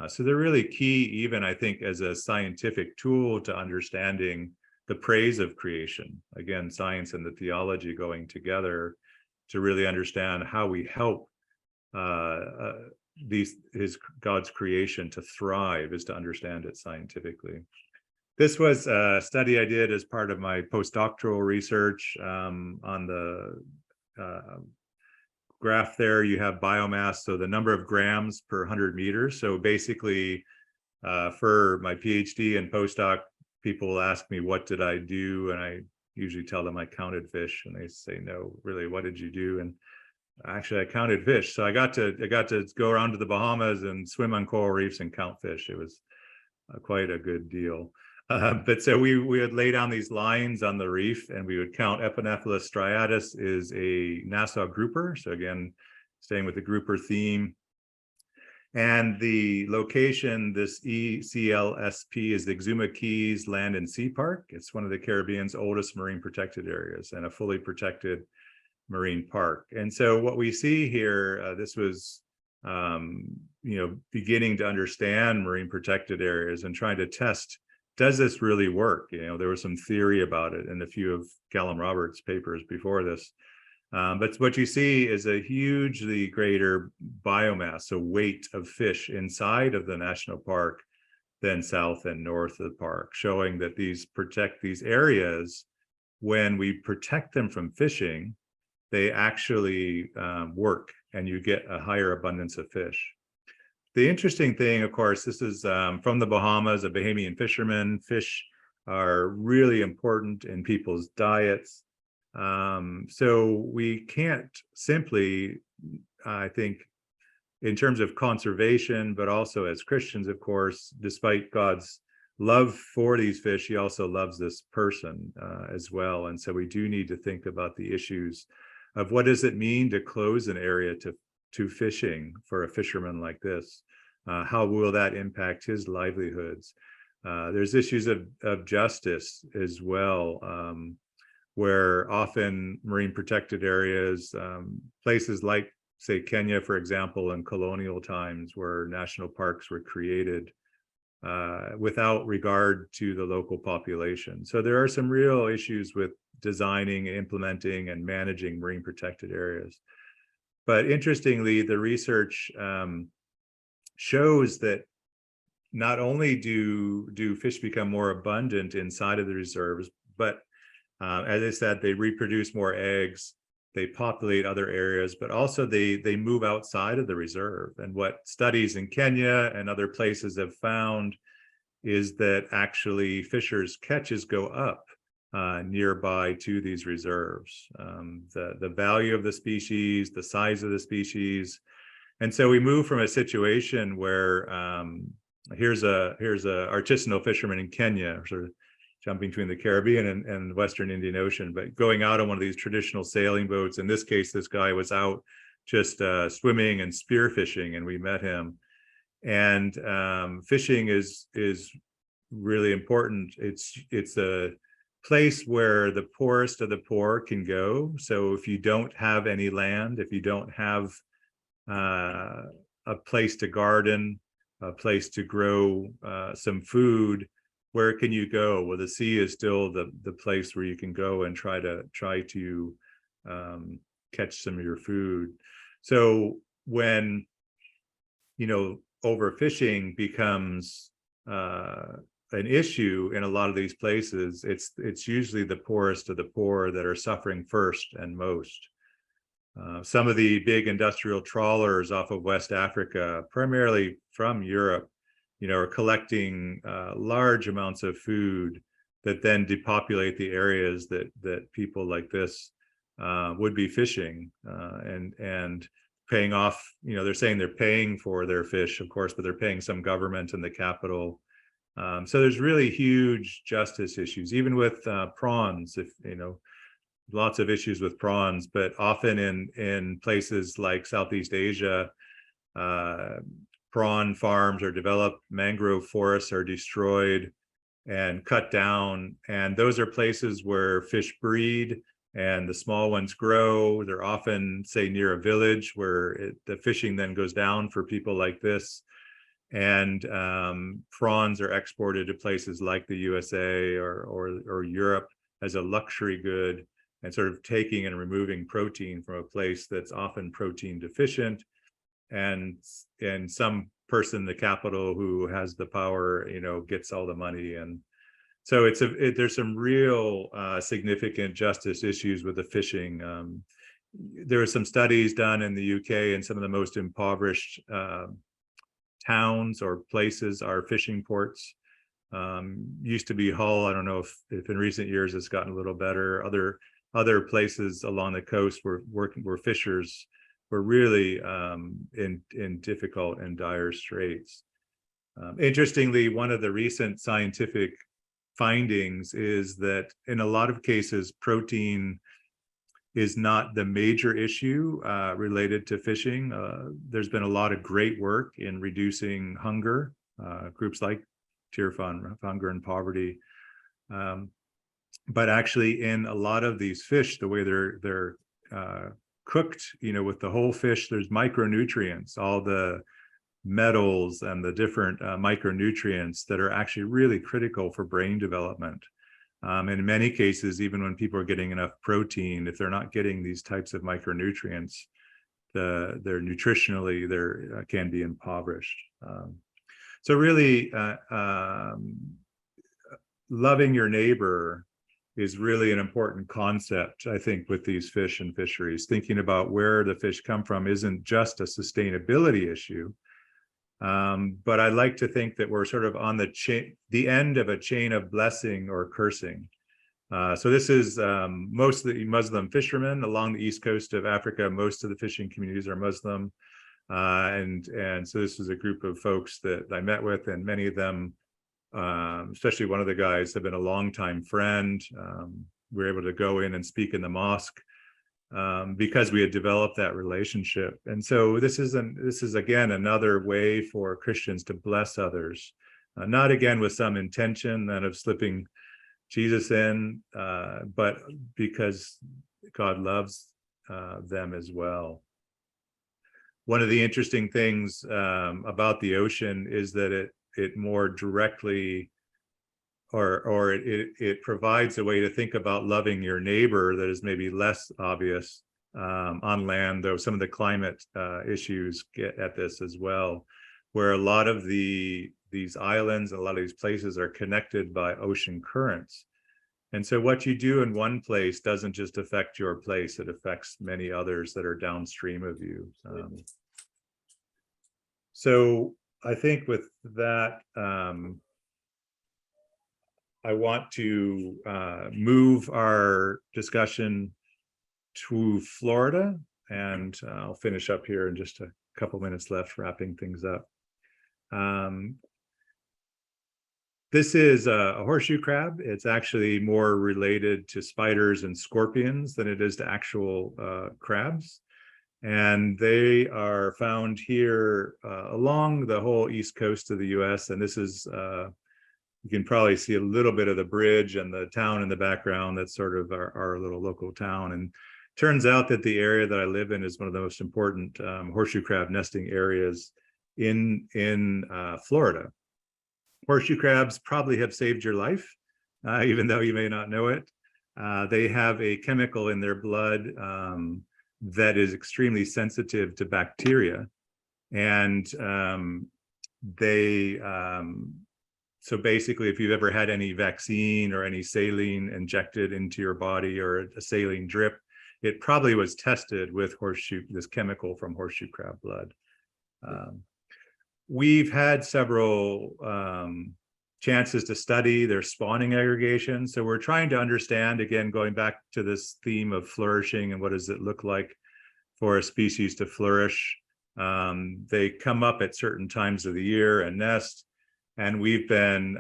So they're really key, even I think, as a scientific tool to understanding the praise of creation. Again, science and the theology going together to really understand how we help God's creation to thrive is to understand it scientifically. This was a study I did as part of my postdoctoral research. On the graph there, you have biomass, so the number of grams per 100 meters. So basically, for my PhD and postdoc, people will ask me, what did I do? And I usually tell them I counted fish, and they say, no, really, what did you do? And actually, I counted fish. So I got to go around to the Bahamas and swim on coral reefs and count fish. It was quite a good deal. But so we would lay down these lines on the reef, and we would count. Epinephelus striatus is a Nassau grouper. So again, staying with the grouper theme. And the location, this ECLSP, is the Exuma Keys Land and Sea Park. It's one of the Caribbean's oldest marine protected areas and a fully protected marine park. And so what we see here, this was, beginning to understand marine protected areas and trying to test, does this really work? There was some theory about it in a few of Callum Roberts' papers before this. But what you see is a hugely greater biomass, so weight of fish inside of the national park than south and north of the park, showing that these areas, when we protect them from fishing, they actually work, and you get a higher abundance of fish. The interesting thing, of course, this is from the Bahamas, a Bahamian fisherman. Fish are really important in people's diets. So we can't simply, I think, in terms of conservation, but also as Christians, of course, despite God's love for these fish, he also loves this person as well. And so we do need to think about the issues of what does it mean to close an area to fishing for a fisherman like this? How will that impact his livelihoods? There's issues of justice as well, where often marine protected areas, places like, say, Kenya, for example, in colonial times, where national parks were created without regard to the local population. So there are some real issues with designing, implementing, and managing marine protected areas. But interestingly, the research shows that not only do fish become more abundant inside of the reserves, but as I said, they reproduce more eggs, they populate other areas, but also they move outside of the reserve. And what studies in Kenya and other places have found is that actually fishers' catches go up nearby to these reserves. The value of the species, the size of the species. And so we move from a situation where here's a artisanal fisherman in Kenya, sort of jumping between the Caribbean and Western Indian Ocean, but going out on one of these traditional sailing boats. In this case, this guy was out just swimming and spearfishing, and we met him. And fishing is really important. It's a place where the poorest of the poor can go. So if you don't have any land, if you don't have a place to garden, a place to grow some food, where can you go? Well, the sea is still the place where you can go and try to catch some of your food. So when overfishing becomes an issue in a lot of these places, it's usually the poorest of the poor that are suffering first and most. Some of the big industrial trawlers off of West Africa, primarily from Europe, are collecting large amounts of food that then depopulate the areas that people like this would be fishing and paying off. They're saying they're paying for their fish, of course, but they're paying some government in the capital. So there's really huge justice issues, even with prawns. If lots of issues with prawns, but often in places like Southeast Asia, prawn farms are developed, mangrove forests are destroyed and cut down, and those are places where fish breed and the small ones grow. They're often, say, near a village where the fishing then goes down for people like this. And prawns are exported to places like the USA or Europe as a luxury good, and sort of taking and removing protein from a place that's often protein deficient, and some person in the capital who has the power, gets all the money. And so there's some real significant justice issues with the fishing. There were some studies done in the UK, and some of the most impoverished towns or places are fishing ports. Used to be Hull. I don't know if in recent years it's gotten a little better. Other places along the coast where fishers were really in difficult and dire straits. Interestingly, one of the recent scientific findings is that in a lot of cases, protein is not the major issue related to fishing. There's been a lot of great work in reducing hunger, groups like Tear Fund, Hunger and Poverty. But actually in a lot of these fish, the way they're cooked, with the whole fish, there's micronutrients, all the metals and the different micronutrients that are actually really critical for brain development. In many cases, even when people are getting enough protein, if they're not getting these types of micronutrients, they're nutritionally, can be impoverished. So really, loving your neighbor is really an important concept, I think, with these fish and fisheries. Thinking about where the fish come from isn't just a sustainability issue. But I like to think that we're sort of on the end of a chain of blessing or cursing. So this is mostly Muslim fishermen along the east coast of Africa. Most of the fishing communities are Muslim. And so this is a group of folks that I met with, and many of them, especially one of the guys, have been a longtime friend. We were able to go in and speak in the mosque because we had developed that relationship. And so this is again another way for Christians to bless others, not again with some intention then of slipping Jesus in, but because God loves them as well. One of the interesting things about the ocean is that it more directly, or it provides a way to think about loving your neighbor that is maybe less obvious on land, though some of the climate issues get at this as well, where a lot of these islands and a lot of these places are connected by ocean currents. And so what you do in one place doesn't just affect your place, it affects many others that are downstream of you. So I think with that, I want to move our discussion to Florida, and I'll finish up here in just a couple minutes left, wrapping things up. This is a horseshoe crab. It's actually more related to spiders and scorpions than it is to actual crabs. And they are found here along the whole east coast of the US. And this is, you can probably see a little bit of the bridge and the town in the background. That's sort of our little local town. And turns out that the area that I live in is one of the most important horseshoe crab nesting areas in Florida. Horseshoe crabs probably have saved your life, even though you may not know it. They have a chemical in their blood that is extremely sensitive to bacteria. And so basically, if you've ever had any vaccine or any saline injected into your body or a saline drip, it probably was tested with this chemical from horseshoe crab blood. We've had several chances to study their spawning aggregation. So we're trying to understand, again, going back to this theme of flourishing and what does it look like for a species to flourish. They come up at certain times of the year and nest. And we've been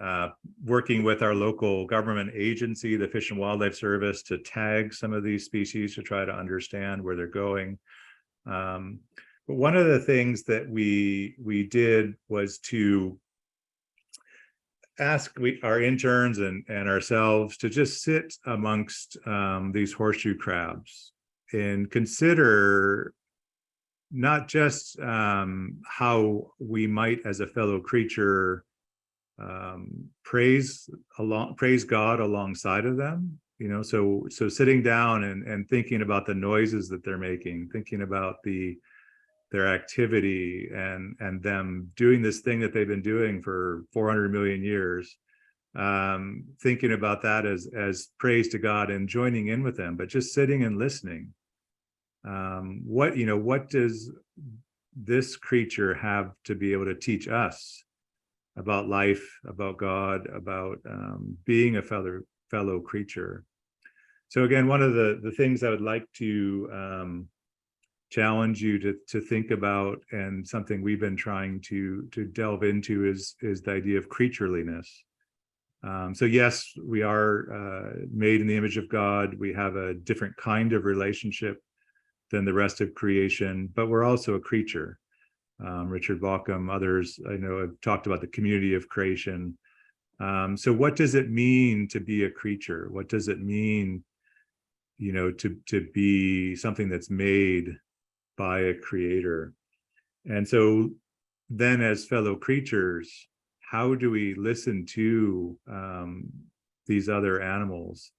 working with our local government agency, the Fish and Wildlife Service, to tag some of these species to try to understand where they're going. But one of the things that we did was to ask our interns and ourselves to just sit amongst these horseshoe crabs and consider not just how we might, as a fellow creature, praise God alongside of them. You know, so sitting down and thinking about the noises that they're making, thinking about their activity and them doing this thing that they've been doing for 400 million years, thinking about that as praise to God and joining in with them, but just sitting and listening. What does this creature have to be able to teach us about life, about God, about being a fellow creature? So again, one of the things I would like to challenge you to think about, and something we've been trying to delve into, is the idea of creatureliness. So yes, we are made in the image of God. We have a different kind of relationship than the rest of creation, but we're also a creature. Richard Bauckham, others I know have talked about the community of creation. So what does it mean to be a creature? What does it mean, to be something that's made by a creator? And so then, as fellow creatures, how do we listen to these other animals?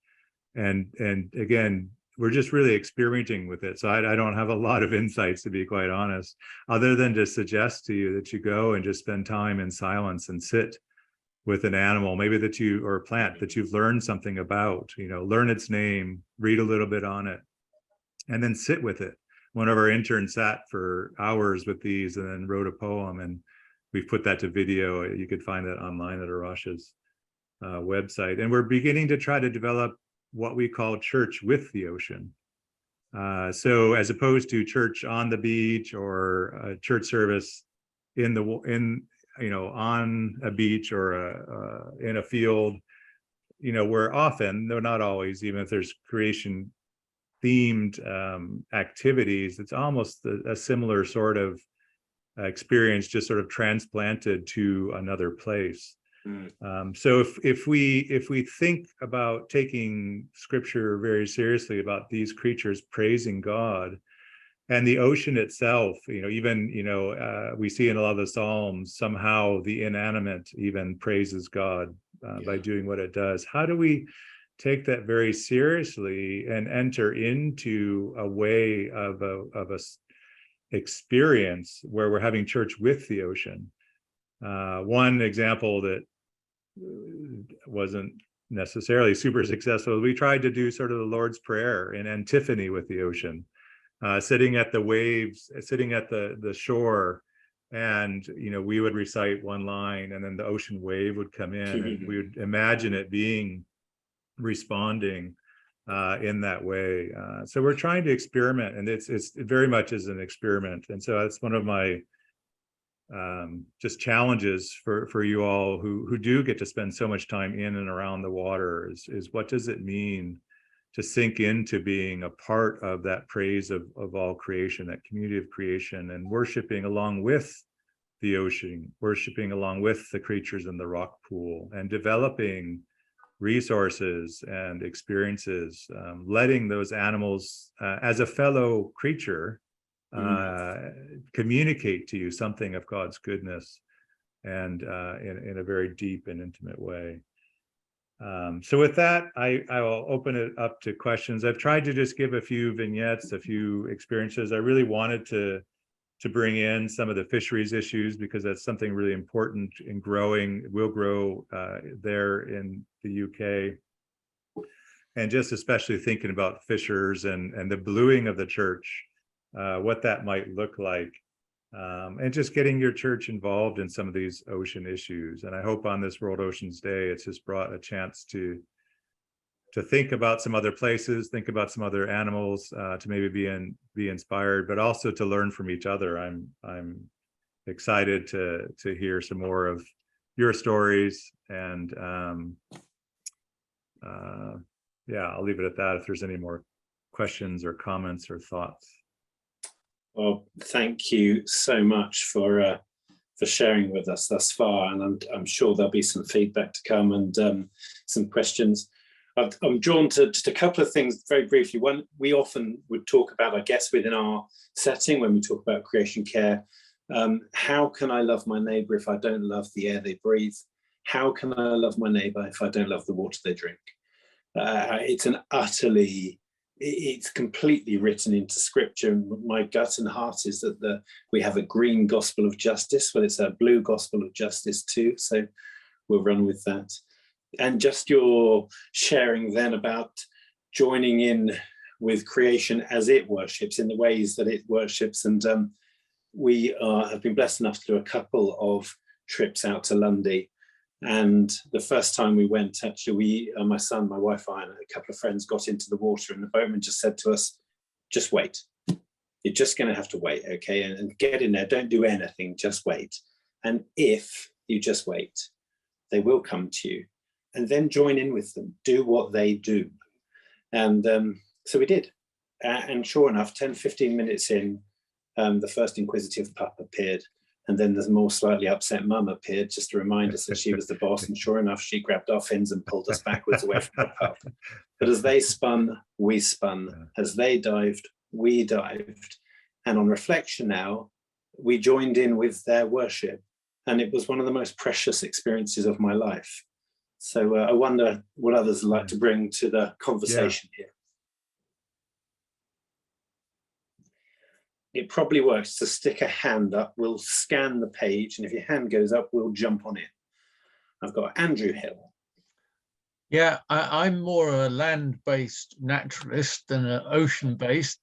And again, we're just really experimenting with it. So I don't have a lot of insights, to be quite honest, other than to suggest to you that you go and just spend time in silence and sit with an animal, maybe or a plant that you've learned something about, learn its name, read a little bit on it, and then sit with it. One of our interns sat for hours with these and then wrote a poem, and we've put that to video. You could find that online at Rocha's website. And we're beginning to try to develop what we call church with the ocean. So as opposed to church on the beach or a church service on a beach or in a field, where often, though not always, even if there's creation themed activities, it's almost a similar sort of experience, just sort of transplanted to another place. So if we think about taking scripture very seriously, about these creatures praising God, and the ocean itself, we see in a lot of the Psalms, somehow the inanimate even praises God by doing what it does. How do we take that very seriously and enter into a way of a experience where we're having church with the ocean? One example that wasn't necessarily super successful, we tried to do sort of the Lord's Prayer in antiphony with the ocean, sitting at the waves, sitting at the shore, and we would recite one line, and then the ocean wave would come in, and we would imagine it responding in that way. So we're trying to experiment, and it's very much as an experiment. And so that's one of my just challenges for you all who do get to spend so much time in and around the water, is what does it mean to sink into being a part of that praise of all creation, that community of creation, and worshiping along with the ocean, worshiping along with the creatures in the rock pool, and developing resources and experiences, letting those animals, as a fellow creature, communicate to you something of God's goodness, and in a very deep and intimate way. So with that, I will open it up to questions. I've tried to just give a few vignettes, a few experiences. I really wanted to bring in some of the fisheries issues, because that's something really important in growing, will grow there in the UK. And just especially thinking about fishers and the bluing of the church, what that might look like, and just getting your church involved in some of these ocean issues. And I hope on this World Oceans Day, it's just brought a chance to think about some other places, think about some other animals, to maybe be inspired, but also to learn from each other. I'm excited to hear some more of your stories, and yeah, I'll leave it at that if there's any more questions or comments or thoughts. Well, thank you so much for sharing with us thus far, and I'm sure there'll be some feedback to come, and some questions. I'm drawn to just a couple of things very briefly. One, we often would talk about, I guess, within our setting when we talk about creation care, how can I love my neighbour if I don't love the air they breathe? How can I love my neighbour if I don't love the water they drink? It's completely written into scripture. My gut and heart is that we have a green gospel of justice, well, it's a blue gospel of justice too. So we'll run with that. And just your sharing then about joining in with creation as it worships in the ways that it worships. And we have been blessed enough to do a couple of trips out to Lundy. And the first time we went, actually, my son, my wife, I, and a couple of friends got into the water, and the boatman just said to us, just wait. You're just going to have to wait, okay? And get in there. Don't do anything. Just wait. And if you just wait, they will come to you. And then join in with them. Do what they do. And so we did. And sure enough, 10, 15 minutes in, the first inquisitive pup appeared. And then the more slightly upset mum appeared just to remind us that she was the boss. And sure enough, she grabbed our fins and pulled us backwards away from the pup. But as they spun, we spun. As they dived, we dived. And on reflection now, we joined in with their worship. And it was one of the most precious experiences of my life. So I wonder what others like to bring to the conversation here. It probably works to stick a hand up. We'll scan the page, and if your hand goes up, we'll jump on it. I've got Andrew Hill. Yeah, I'm more a land-based naturalist than an ocean-based,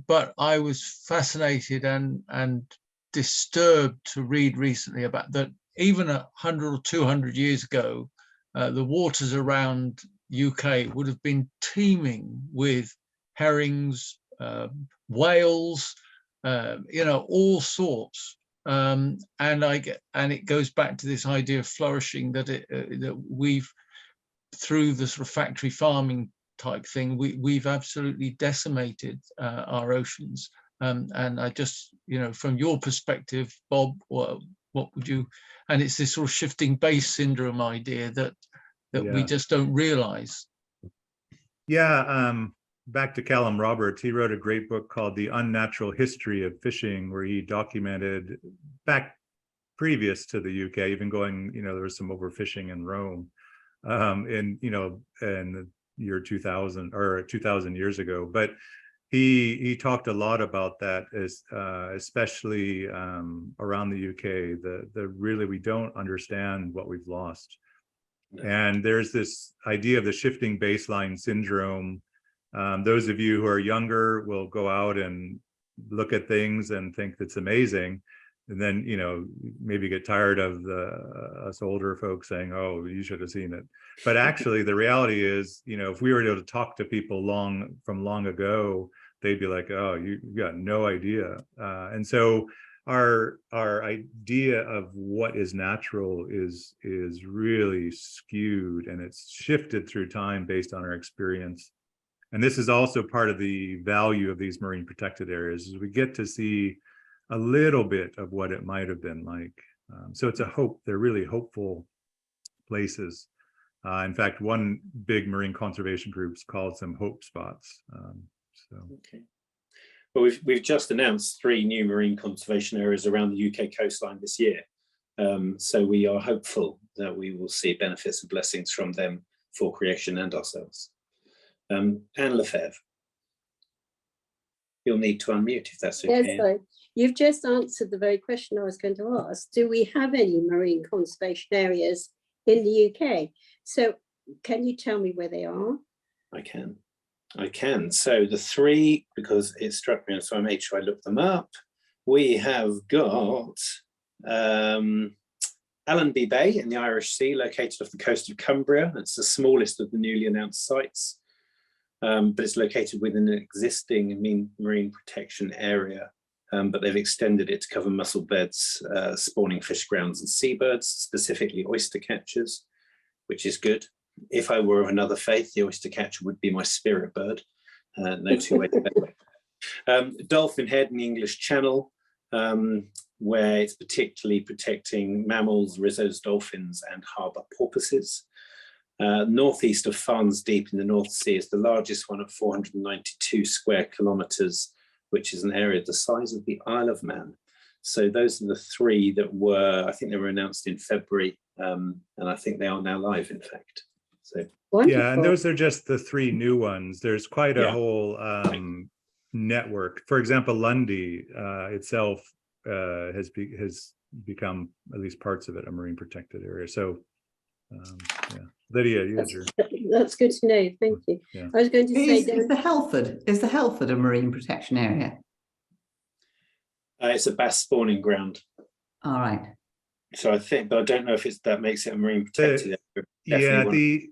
but I was fascinated and disturbed to read recently about that even 100 or 200 years ago, the waters around UK would have been teeming with herrings, whales, all sorts. And it goes back to this idea of flourishing that we've, through the sort of factory farming type thing, we've absolutely decimated our oceans. And I just, from your perspective, Bob, what would you? And it's this sort of shifting base syndrome idea that we just don't realize. Yeah. Back to Callum Roberts, he wrote a great book called The Unnatural History of Fishing, where he documented back previous to the UK, even going, there was some overfishing in Rome in the year 2000 or 2000 years ago. But he talked a lot about that, especially around the UK, the really, we don't understand what we've lost. And there's this idea of the shifting baseline syndrome. Those of you who are younger will go out and look at things and think that's amazing. And then, maybe get tired of us older folks saying, oh, you should have seen it. But actually, the reality is, if we were able to talk to people from long ago, they'd be like, oh, you got no idea. And so our idea of what is natural is really skewed, and it's shifted through time based on our experience. And this is also part of the value of these marine protected areas, is we get to see a little bit of what it might have been like. So it's a hope. They're really hopeful places. In fact, one big marine conservation group calls them hope spots. Okay. Well, we've just announced 3 new marine conservation areas around the UK coastline this year. So we are hopeful that we will see benefits and blessings from them for creation and ourselves. Anne Lefebvre, you'll need to unmute if that's okay. Yes, so you've just answered the very question I was going to ask. Do we have any marine conservation areas in the UK? So can you tell me where they are? I can. So the 3, because it struck me, so I made sure I looked them up. We have got Allenby Bay in the Irish Sea, located off the coast of Cumbria. It's the smallest of the newly announced sites, but it's located within an existing marine protection area. But they've extended it to cover mussel beds, spawning fish grounds and seabirds, specifically oyster catchers, which is good. If I were of another faith, the oyster catcher would be my spirit bird. No two ways about it. Dolphin Head in the English Channel, where it's particularly protecting mammals, Risso's dolphins, and harbour porpoises. northeast of Farnes Deep in the North Sea is the largest one at 492 square kilometres, which is an area the size of the Isle of Man. So those are the three that were, I think they were announced in February, and I think they are now live, in fact. So Wonderful. Yeah, and those are just the three new ones. There's quite a Yeah. whole network. For example, Lundy itself has become, at least parts of it, a marine protected area. So yeah, Lydia, you had your That's good to know. Thank you. Yeah. I was going to say, Is the Helford a marine protection area? it's a bass spawning ground. All right. So I think, but I don't know if that makes it a marine protected area. Definitely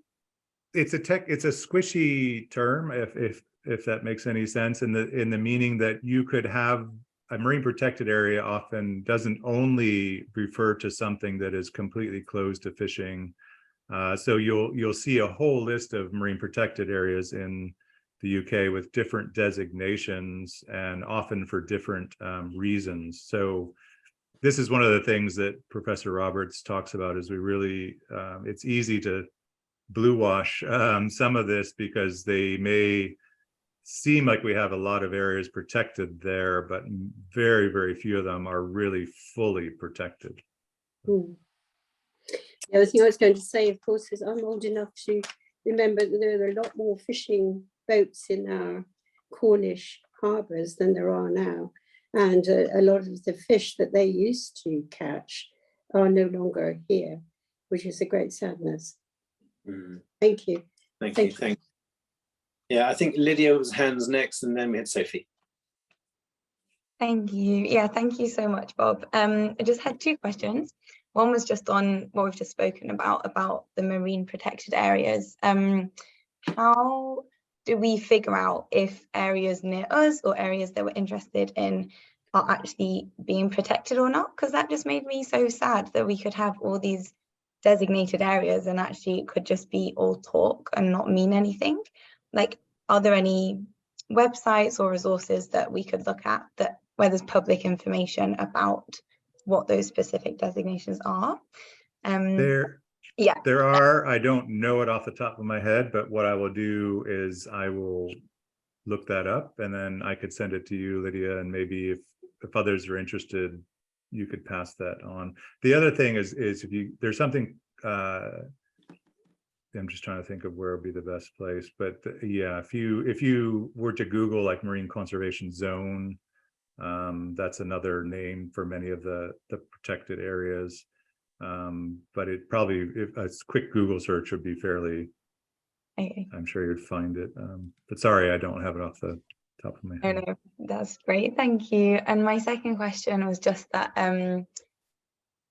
it's a squishy term, if that makes any sense, in the meaning that you could have a marine protected area often doesn't only refer to something that is completely closed to fishing. So you'll see a whole list of marine protected areas in the UK with different designations, and often for different reasons. So this is one of the things that Professor Roberts talks about, is we really, it's easy to blue wash some of this, because they may seem like we have a lot of areas protected there, but very, very few of them are really fully protected. The other thing I was going to say, of course, is I'm old enough to remember that there are a lot more fishing boats in our Cornish harbours than there are now. And a lot of the fish that they used to catch are no longer here, which is a great sadness. Thank you. Thank you. Yeah, I think Lydia was hands next, and then we had Sophie. Thank you. Yeah, thank you so much, Bob. I just had two questions. One was just on what we've just spoken about the marine protected areas. How do we figure out if areas near us or areas that we're interested in are actually being protected or not? Because that just made me so sad that we could have all these designated areas and actually it could just be all talk and not mean anything. Like, are there any websites or resources that we could look at that where there's public information about what those specific designations are? There are. I don't know it off the top of my head, but what I will do is I will look that up, and then I could send it to you, Lydia, and maybe if others are interested, you could pass that on. The other thing is if there's something, I'm just trying to think of where would be the best place, but yeah, if you were to Google like marine conservation zone, that's another name for many of the protected areas. But it probably, if a quick Google search would be fairly, Okay. I'm sure you'd find it. But sorry, I don't have it off the top of my head. No, that's great. Thank you. And my second question was just that,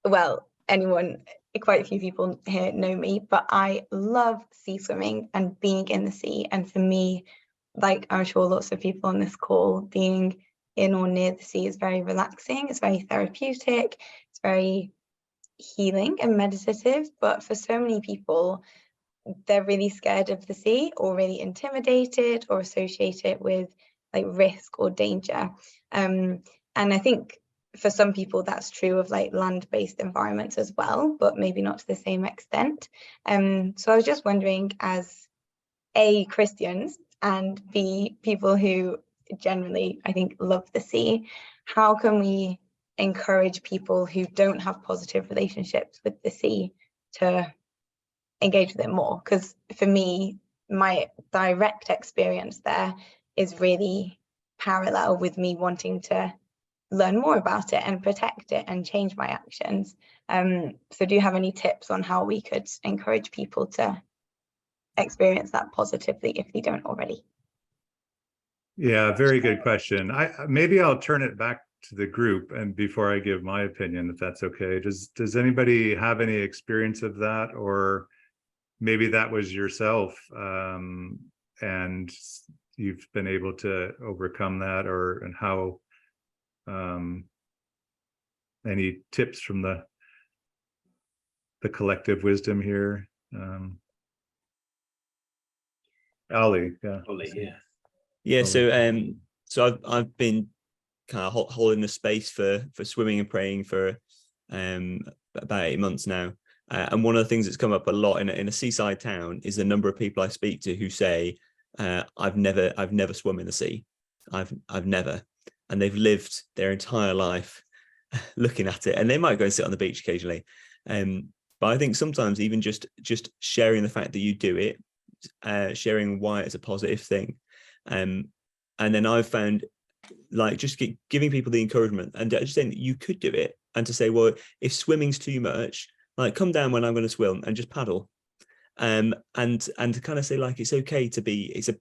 well, quite a few people here know me, but I love sea swimming and being in the sea. And for me, like I'm sure lots of people on this call, being in or near the sea is very relaxing. It's very therapeutic. It's very healing and meditative. But for so many people, they're really scared of the sea or really intimidated or associate it with like risk or danger. And I think for some people that's true of like land-based environments as well, but maybe not to the same extent. So I was just wondering, as A, Christians, and B, people who generally I think love the sea, how can we encourage people who don't have positive relationships with the sea to engage with it more? Because for me, my direct experience there is really parallel with me wanting to learn more about it and protect it and change my actions. So do you have any tips on how we could encourage people to experience that positively if they don't already? Yeah, very good question. Maybe I'll turn it back to the group, and before I give my opinion, if that's okay. Does anybody have any experience of that, or maybe that was yourself and you've been able to overcome that, and how any tips from the collective wisdom here? Ali, yeah. Ollie, yeah. Yeah, so I've been kind of holding the space for swimming and praying for about 8 months now, And one of the things that's come up a lot in a seaside town is the number of people I speak to who say, I've never swum in the sea. I've never. And they've lived their entire life looking at it, and they might go and sit on the beach occasionally. But I think sometimes even just sharing the fact that you do it, sharing why it's a positive thing. And then I've found, like, just giving people the encouragement and just saying that you could do it, and to say, well, if swimming's too much, like, come down when I'm going to swim and just paddle. And to kind of say, like, it's okay to be, it's a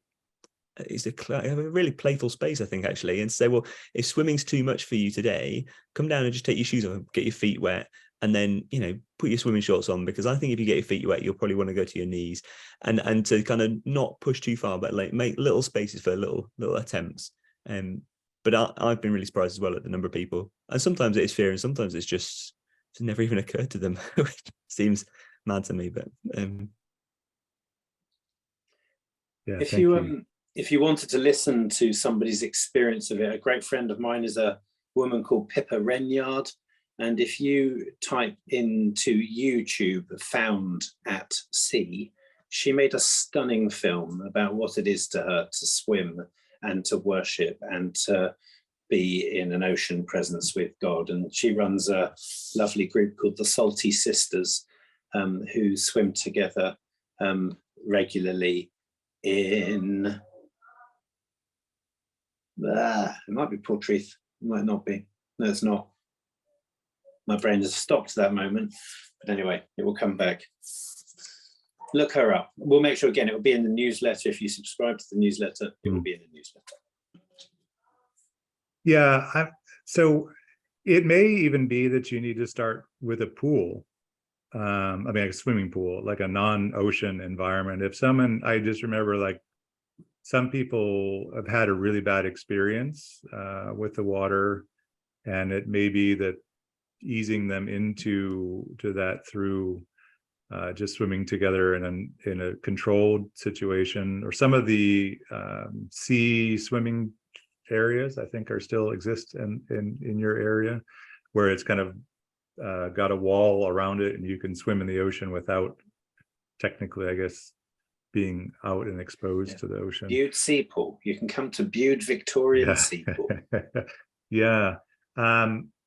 really playful space, I think, actually, and say, well, if swimming's too much for you today, come down and just take your shoes off and get your feet wet, and then, you know, put your swimming shorts on, because I think if you get your feet wet, you'll probably want to go to your knees, and to kind of not push too far, but like make little spaces for little attempts. But I've been really surprised as well at the number of people, and sometimes it is fear, and sometimes it's never even occurred to them, which seems mad to me. But Yeah, if you wanted to listen to somebody's experience of it, a great friend of mine is a woman called Pippa Renyard. And if you type into YouTube "found at sea," she made a stunning film about what it is to her to swim and to worship and to be in an ocean presence with God. And she runs a lovely group called the Salty Sisters, who swim together regularly in, it might be Portreath, it might not be. No, it's not. My brain has stopped that moment, but anyway, it will come back. Look her up. We'll make sure, again, it will be in the newsletter. If you subscribe to the newsletter, it will be in the newsletter. Yeah, so it may even be that you need to start with a pool. I mean, a swimming pool, like a non-ocean environment. If someone, I just remember, like, some people have had a really bad experience with the water, and it may be that easing them into that through just swimming together in a controlled situation, or some of the sea swimming areas, I think, are still exist in your area, where it's kind of got a wall around it and you can swim in the ocean without technically, I guess, being out and exposed to the ocean. Bude Sea Pool. You can come to Bude Victorian Sea Pool. Yeah.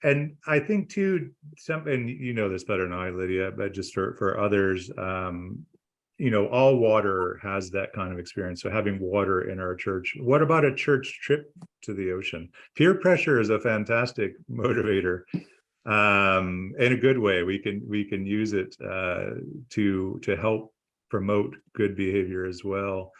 And I think too, and you know this better than I, Lydia, but just for others, you know, all water has that kind of experience. So having water in our church. What about a church trip to the ocean? Peer pressure is a fantastic motivator, in a good way. We can use it to help promote good behavior as well.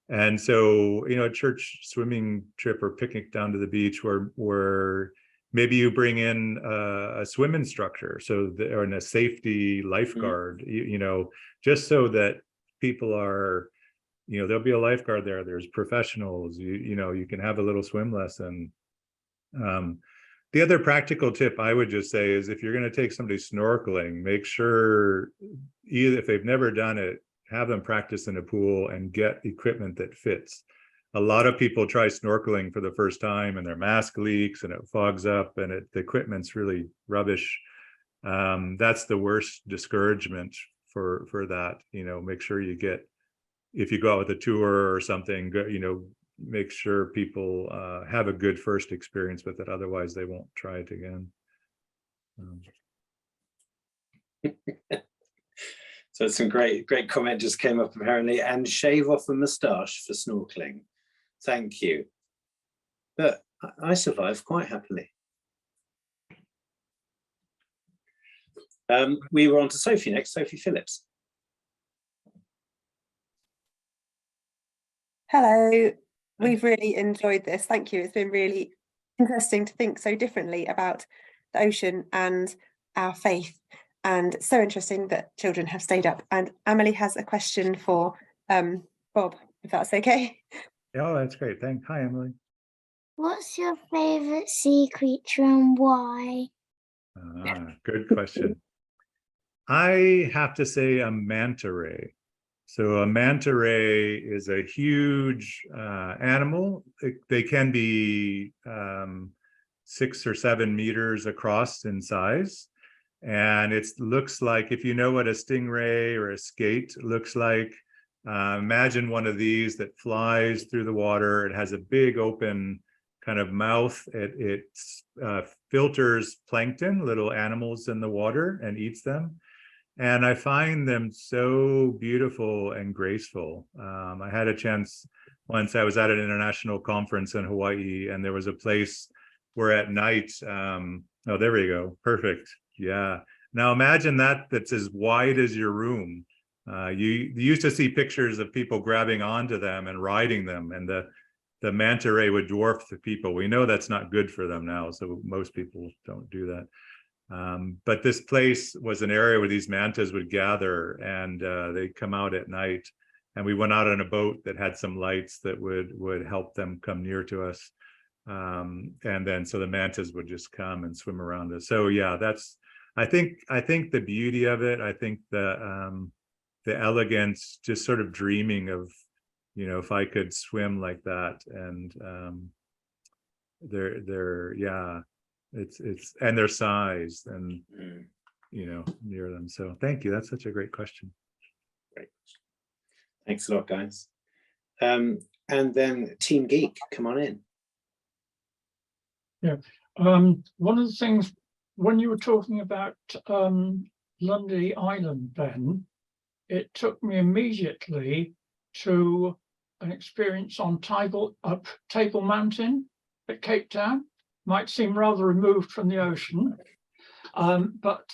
And so, you know, a church swimming trip or picnic down to the beach, where maybe you bring in a swim instructor, or a safety lifeguard, you know, just so that people are, you know, there'll be a lifeguard there. There's professionals. You know, you can have a little swim lesson. The other practical tip I would just say is, if you're going to take somebody snorkeling, make sure, either if they've never done it, have them practice in a pool and get equipment that fits. A lot of people try snorkeling for the first time and their mask leaks and it fogs up and the equipment's really rubbish. That's the worst discouragement for that. You know, make sure you get, if you go out with a tour or something, you know, make sure people have a good first experience with it. Otherwise, they won't try it again. So some great comment just came up apparently. And shave off a moustache for snorkeling. Thank you. But I survived quite happily. We were on to Sophie next, Sophie Phillips. Hello, we've really enjoyed this. Thank you. It's been really interesting to think so differently about the ocean and our faith, and so interesting that children have stayed up. And Amelie has a question for Bob, if that's okay. Oh, that's great. Thanks. Hi, Emily. What's your favourite sea creature and why? Good question. I have to say a manta ray. So a manta ray is a huge animal. They can be 6 or 7 meters across in size. And it looks like, if you know what a stingray or a skate looks like, imagine one of these that flies through the water. It has a big open kind of mouth. It filters plankton, little animals in the water, and eats them. And I find them so beautiful and graceful. I had a chance once, I was at an international conference in Hawaii, and there was a place where at night, oh, there we go, perfect. Yeah. Now imagine that's as wide as your room. You used to see pictures of people grabbing onto them and riding them, and the manta ray would dwarf the people. We know that's not good for them now, so most people don't do that. But this place was an area where these mantas would gather, and they'd come out at night. And we went out on a boat that had some lights that would help them come near to us. And then so the mantas would just come and swim around us. So yeah, that's, I think the beauty of it, I think the elegance, just sort of dreaming of, if I could swim like that. And they're yeah, it's and their size and near them. So thank you, that's such a great question. Great, thanks a lot, guys. And then Team Geek, come on in. Yeah, one of the things when you were talking about Lundy Island, Ben, it took me immediately to an experience on Table Mountain at Cape Town. Might seem rather removed from the ocean, but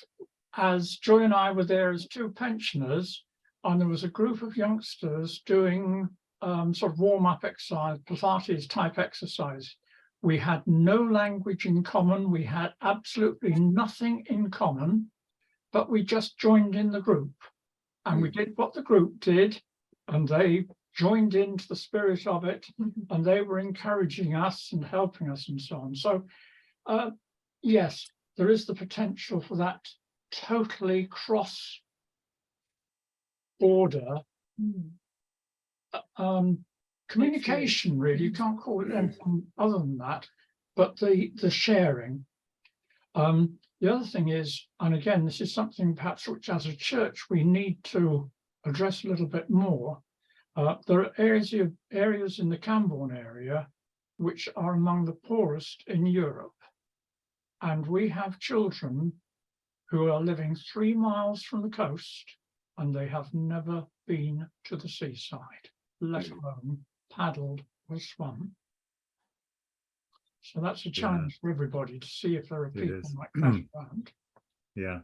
as Joy and I were there as two pensioners, and there was a group of youngsters doing sort of warm-up exercise, Pilates type exercise. We had no language in common. We had absolutely nothing in common, but we just joined in the group, and we did what the group did, and they joined into the spirit of it, and they were encouraging us and helping us and so on. So yes, there is the potential for that totally cross border communication, really. You can't call it anything other than that, but the sharing. The other thing is, and again, this is something perhaps which as a church we need to address a little bit more. There are areas in the Camborne area which are among the poorest in Europe. And we have children who are living 3 miles from the coast, and they have never been to the seaside, let alone paddled or swum. So that's a challenge for everybody to see if there are people like that around. Yeah.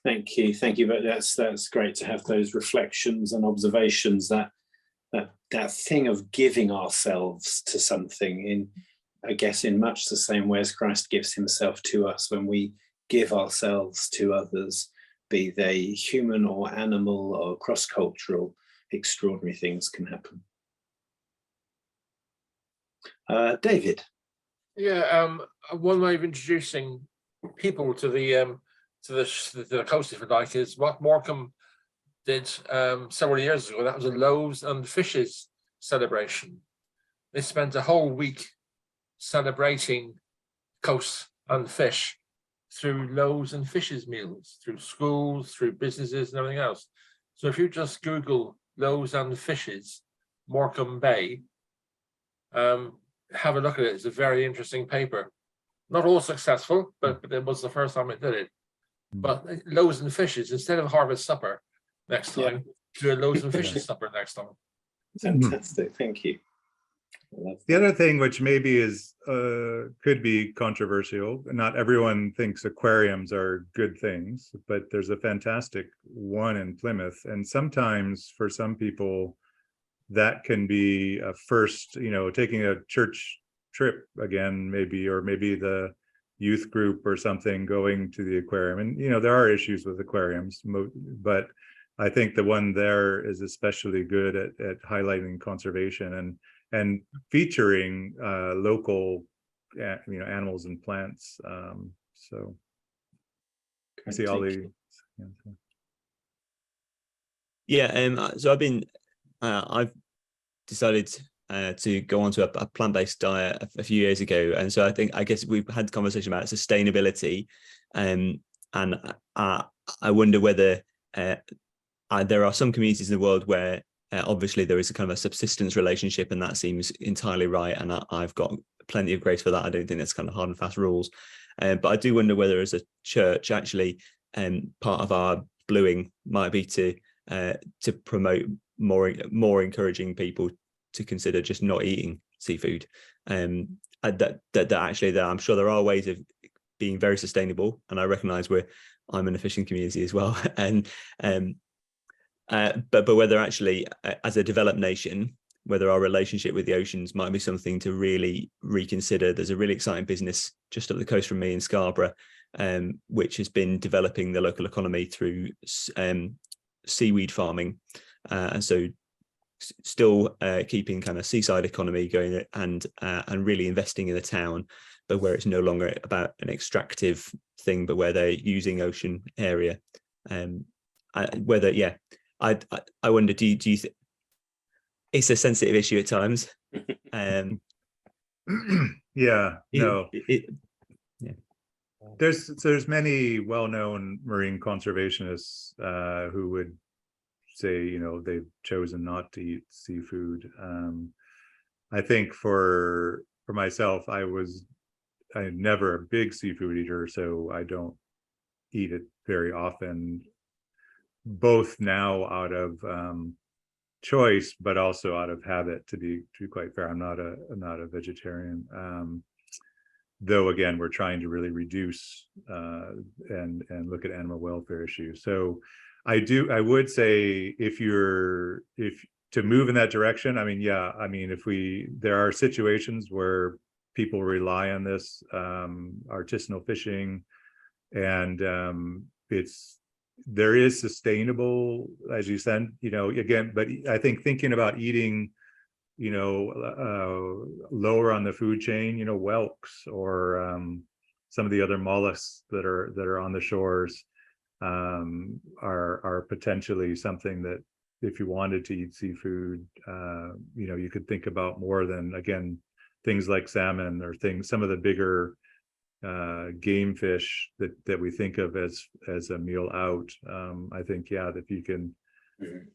Thank you. But that's great to have those reflections and observations. That thing of giving ourselves to something, I guess in much the same way as Christ gives himself to us. When we give ourselves to others, be they human or animal or cross-cultural, extraordinary things can happen. David. Yeah, one way of introducing people to the coast, if you like, is what Morecambe did several years ago. That was a loaves and fishes celebration. They spent a whole week celebrating coast and fish through loaves and fishes meals, through schools, through businesses and everything else. So if you just Google loaves and fishes, Morecambe Bay, have a look at it. It's a very interesting paper. Not all successful, but it was the first time it did it. But loaves and fishes, instead of harvest supper next time, do a loaves and fishes supper next time. Fantastic, thank you. The other thing, which maybe is could be controversial, not everyone thinks aquariums are good things, but there's a fantastic one in Plymouth, and sometimes for some people that can be a first, taking a church trip again, maybe, or maybe the youth group or something going to the aquarium. And there are issues with aquariums, but I think the one there is especially good at highlighting conservation and featuring local animals and plants. So I see Ollie. So I've decided to go onto a plant-based diet a few years ago, and so I guess we've had a conversation about sustainability, I wonder whether there are some communities in the world where obviously there is a kind of a subsistence relationship, and that seems entirely right, and I've got plenty of grace for that. I don't think that's kind of hard and fast rules, but I do wonder whether as a church actually part of our bluing might be to promote more encouraging people to consider just not eating seafood. That I'm sure there are ways of being very sustainable, and I recognise I'm in a fishing community as well, and but whether actually as a developed nation, whether our relationship with the oceans might be something to really reconsider. There's a really exciting business just up the coast from me in Scarborough, which has been developing the local economy through seaweed farming, and so still keeping kind of seaside economy going and really investing in the town, but where it's no longer about an extractive thing, but where they're using ocean area. I wonder, do you think it's a sensitive issue at times? Yeah, no. Yeah. There's many well-known marine conservationists who would say, you know, they've chosen not to eat seafood. I think for myself, I'm never a big seafood eater, so I don't eat it very often, both now out of choice, but also out of habit, to be quite fair. I'm not a vegetarian. Though again, we're trying to really reduce and look at animal welfare issues. So I would say if to move in that direction, I mean, yeah, I mean, there are situations where people rely on this artisanal fishing, and there is sustainable, as you said, you know, again, but I think thinking about eating, you know, lower on the food chain, you know, whelks or some of the other mollusks that are on the shores are potentially something that if you wanted to eat seafood, you know, you could think about more than, again, things like salmon or some of the bigger game fish that we think of as a meal out. I think, yeah, that you can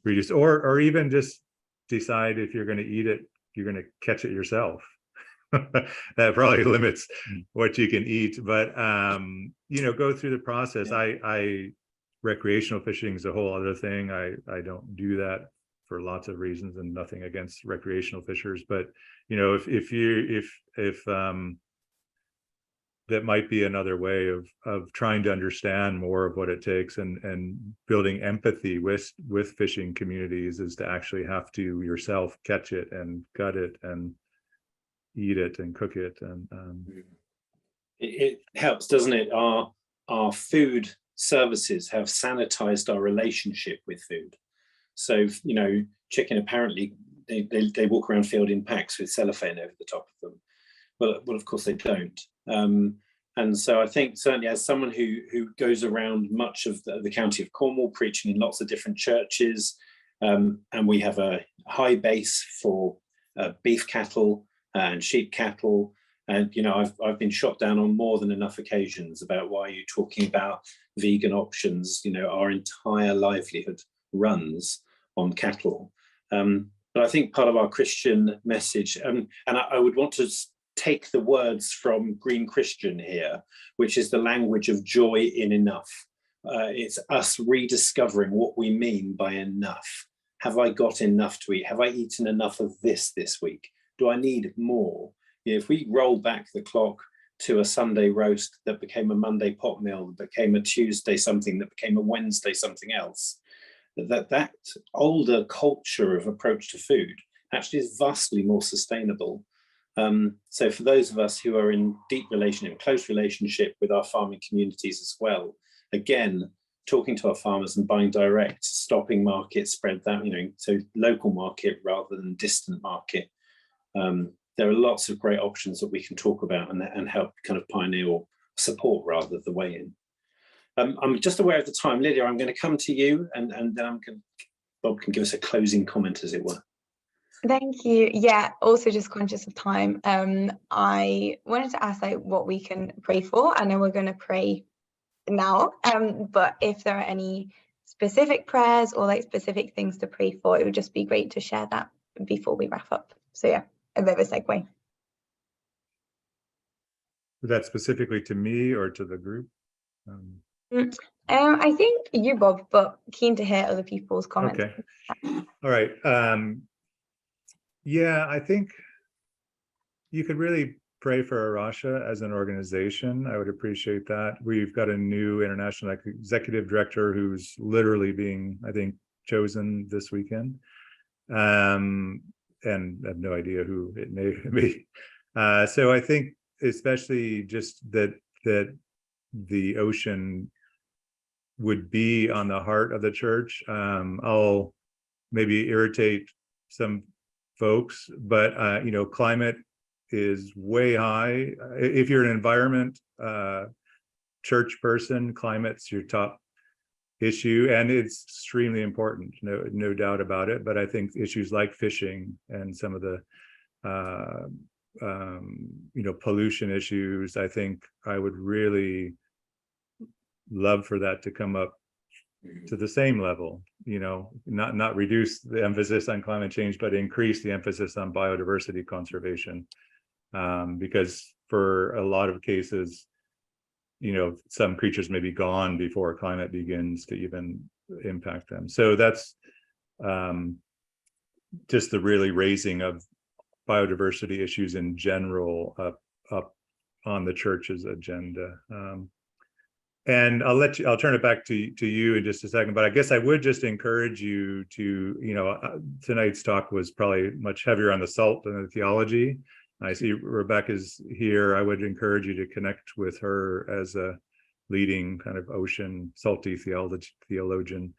reduce or even just decide if you're going to eat it, you're going to catch it yourself. That probably limits what you can eat, but you know, go through the process. I recreational fishing is a whole other thing. I don't do that for lots of reasons, and nothing against recreational fishers, but you know, if that might be another way of trying to understand more of what it takes and building empathy with fishing communities, is to actually have to yourself catch it and gut it and eat it and cook it. And it helps, doesn't it? Our food services have sanitized our relationship with food. So, you know, chicken, apparently they walk around filled in packs with cellophane over the top of them. Well, of course they don't. And so I think certainly as someone who goes around much of the county of Cornwall preaching in lots of different churches, and we have a high base for beef cattle and sheep cattle. And, you know, I've been shot down on more than enough occasions about why you're talking about vegan options. You know, our entire livelihood runs on cattle. But I think part of our Christian message, and I would want to take the words from Green Christian here, which is the language of joy in enough. It's us rediscovering what we mean by enough. Have I got enough to eat? Have I eaten enough of this week? Do I need more? If we roll back the clock to a Sunday roast that became a Monday pot meal, that became a Tuesday something, that became a Wednesday something else, that older culture of approach to food actually is vastly more sustainable. So for those of us who are in close relationship with our farming communities as well, again, talking to our farmers and buying direct, stopping market, spread that, you know, so local market rather than distant market. There are lots of great options that we can talk about and help kind of pioneer or support rather the way in. I'm just aware of the time. Lydia, I'm going to come to you and then Bob can give us a closing comment, as it were. Thank you. Yeah, also just conscious of time. I wanted to ask what we can pray for, and then we're going to pray now. But if there are any specific prayers or like specific things to pray for, it would just be great to share that before we wrap up. So yeah, a bit of a segue. Was that specifically to me or to the group? I think you, Bob, but keen to hear other people's comments. Okay. All right. Yeah, I think you could really pray for Rocha as an organization. I would appreciate that. We've got a new international executive director who's literally being, I think, chosen this weekend. And I have no idea who it may be. So I think especially just that the ocean would be on the heart of the church. I'll maybe irritate some folks, but you know, climate is way high. If you're an environment church person, climate's your top issue, and it's extremely important, no doubt about it. But I think issues like fishing and some of the you know, pollution issues, I think I would really love for that to come up to the same level, you know, not reduce the emphasis on climate change, but increase the emphasis on biodiversity conservation. Because for a lot of cases, you know, some creatures may be gone before climate begins to even impact them. So that's just the really raising of biodiversity issues in general up on the church's agenda. And I'll turn it back to you in just a second, but I guess I would just encourage you to, you know, tonight's talk was probably much heavier on the salt than the theology. I see Rebecca's here. I would encourage you to connect with her as a leading kind of ocean salty theologian,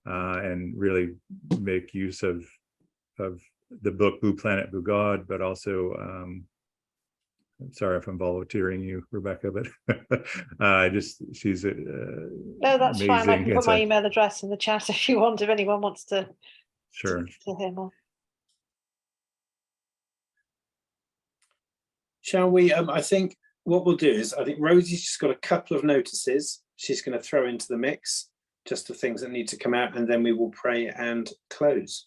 and really make use of the book Blue Planet, Blue God, but also I'm sorry if I'm volunteering you, Rebecca, but she's no, that's amazing. fine. I can put my email address in the chat if you want, if anyone wants to sure to hear more. Shall we? I think what we'll do is, I think Rosie's just got a couple of notices she's going to throw into the mix, just the things that need to come out, and then we will pray and close.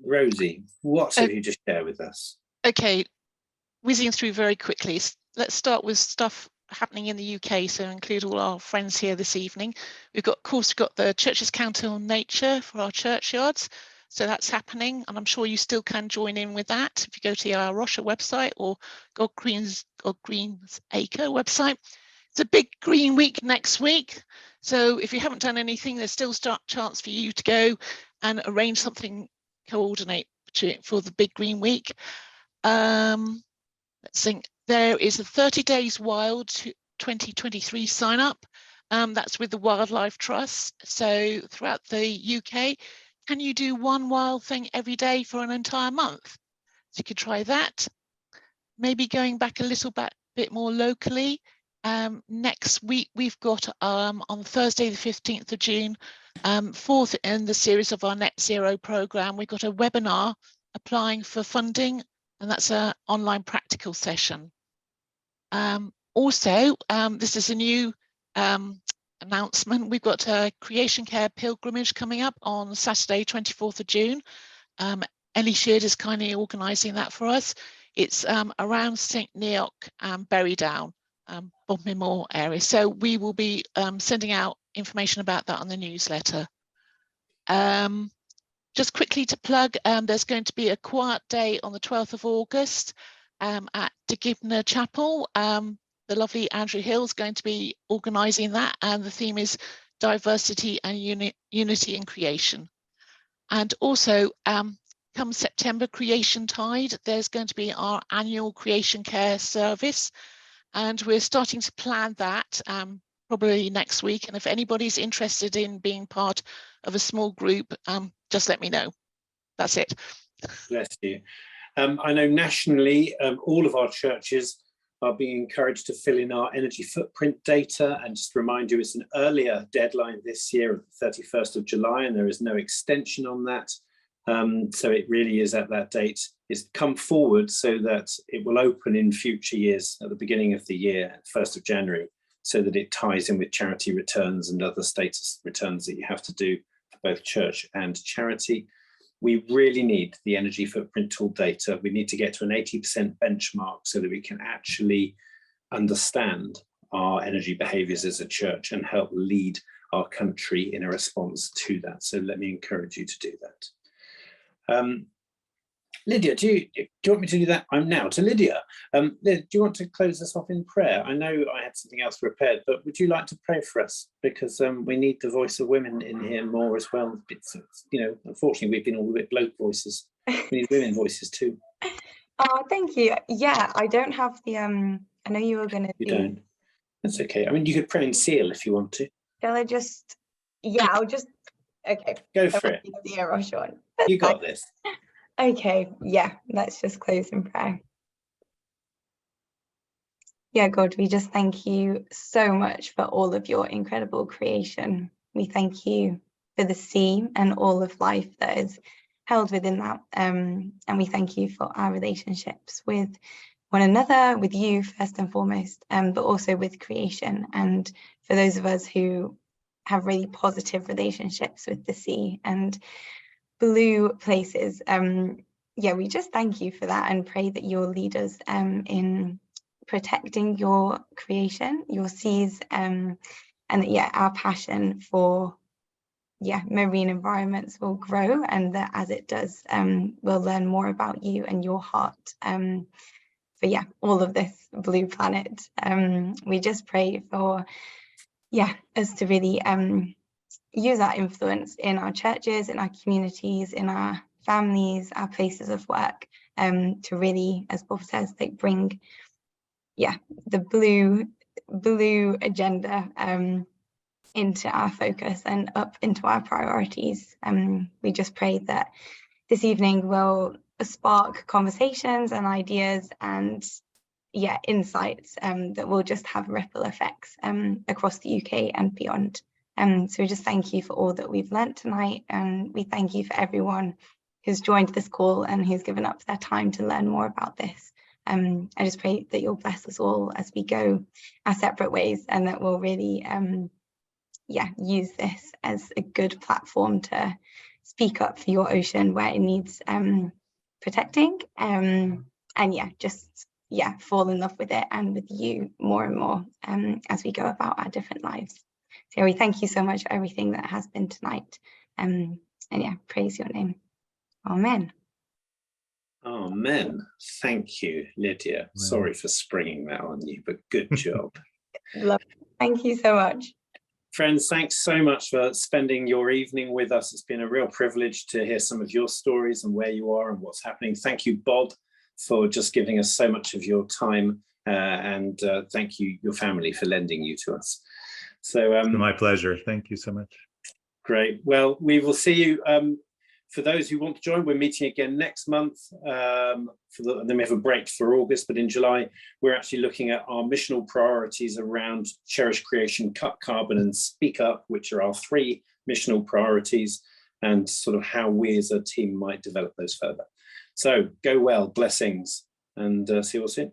Rosie, what have you just shared with us? Okay, whizzing through very quickly. Let's start with stuff happening in the UK, so include all our friends here this evening. We've got, of course, the Churches Council on Nature for our churchyards. So that's happening, and I'm sure you still can join in with that if you go to our Rocha website or God Green's Acre website. It's a big green week next week, so if you haven't done anything, there's still a chance for you to go and arrange something, coordinate for the big green week. Let's think. There is a 30 Days Wild 2023 sign up. That's with the Wildlife Trust. So throughout the UK, can you do one wild thing every day for an entire month? So you could try that. Maybe going back a little bit more locally. Next week, we've got on Thursday, the 15th of June, fourth in the series of our Net Zero program, we've got a webinar applying for funding, and that's an online practical session. Also, this is a new announcement. We've got a Creation Care pilgrimage coming up on Saturday, 24th of June. Ellie Sheard is kindly organising that for us. It's around St Neoch and Berrydown, Bodmin Moor area. So we will be sending out information about that on the newsletter. Just quickly to plug, there's going to be a quiet day on the 12th of August at De Gibner Chapel. The lovely Andrew Hill is going to be organising that, and the theme is diversity and unity in creation. And also, come September Creation Tide, there's going to be our annual Creation Care service, and we're starting to plan that probably next week. And if anybody's interested in being part of a small group, just let me know. That's it. Bless you. I know nationally, all of our churches are being encouraged to fill in our energy footprint data, and just to remind you, it's an earlier deadline this year of the 31st of July, and there is no extension on that. So it really is at that date. It's come forward so that it will open in future years at the beginning of the year, 1st of January. so that it ties in with charity returns and other status returns that you have to do for both church and charity. We really need the energy footprint tool data. We need to get to an 80% benchmark so that we can actually understand our energy behaviours as a church and help lead our country in a response to that. So let me encourage you to do that. Lydia, do you want me to do that? I'm now to Lydia. Lydia, do you want to close us off in prayer? I know I had something else prepared, but would you like to pray for us? Because we need the voice of women in here more as well. It's, you know, unfortunately, we've been all a bit bloke voices. We need women voices too. Oh, thank you. Yeah, I don't have the, I know you were going to do. You don't? That's okay. I mean, you could pray in seal if you want to. Shall I just, yeah, I'll just, okay. Go for it. Yeah, Rocha. You got this. Okay, yeah, let's just close in prayer. Yeah, God, we just thank you so much for all of your incredible creation. We thank you for the sea and all of life that is held within that. And we thank you for our relationships with one another, with you first and foremost, but also with creation. And for those of us who have really positive relationships with the sea and blue places, yeah, we just thank you for that and pray that you'll lead us in protecting your creation, your seas, and that, yeah, our passion for, yeah, marine environments will grow, and that as it does, we'll learn more about you and your heart for, yeah, all of this blue planet. We just pray for, yeah, us to really use our influence in our churches, in our communities, in our families, our places of work, to really, as Bob says, like bring, yeah, the blue agenda into our focus and up into our priorities. We just pray that this evening will spark conversations and ideas and, yeah, insights that will just have ripple effects across the UK and beyond. So we just thank you for all that we've learnt tonight, and we thank you for everyone who's joined this call and who's given up their time to learn more about this. I just pray that you'll bless us all as we go our separate ways, and that we'll really, yeah, use this as a good platform to speak up for your ocean where it needs protecting, and yeah, just, yeah, fall in love with it and with you more and more as we go about our different lives. So we thank you so much for everything that has been tonight, and yeah, praise your name. Amen. Amen. Thank you, Lydia. Sorry for springing that on you, but good job. Thank you so much. Friends, thanks so much for spending your evening with us. It's been a real privilege to hear some of your stories and where you are and what's happening. Thank you, Bob, for just giving us so much of your time, and thank you, your family, for lending you to us. So it's my pleasure. Thank you so much. Great. Well, we will see you. For those who want to join, we're meeting again next month. And then we have a break for August, but in July, we're actually looking at our missional priorities around cherish creation, cut carbon, and speak up, which are our 3 missional priorities, and sort of how we as a team might develop those further. So go well, blessings, and see you all soon.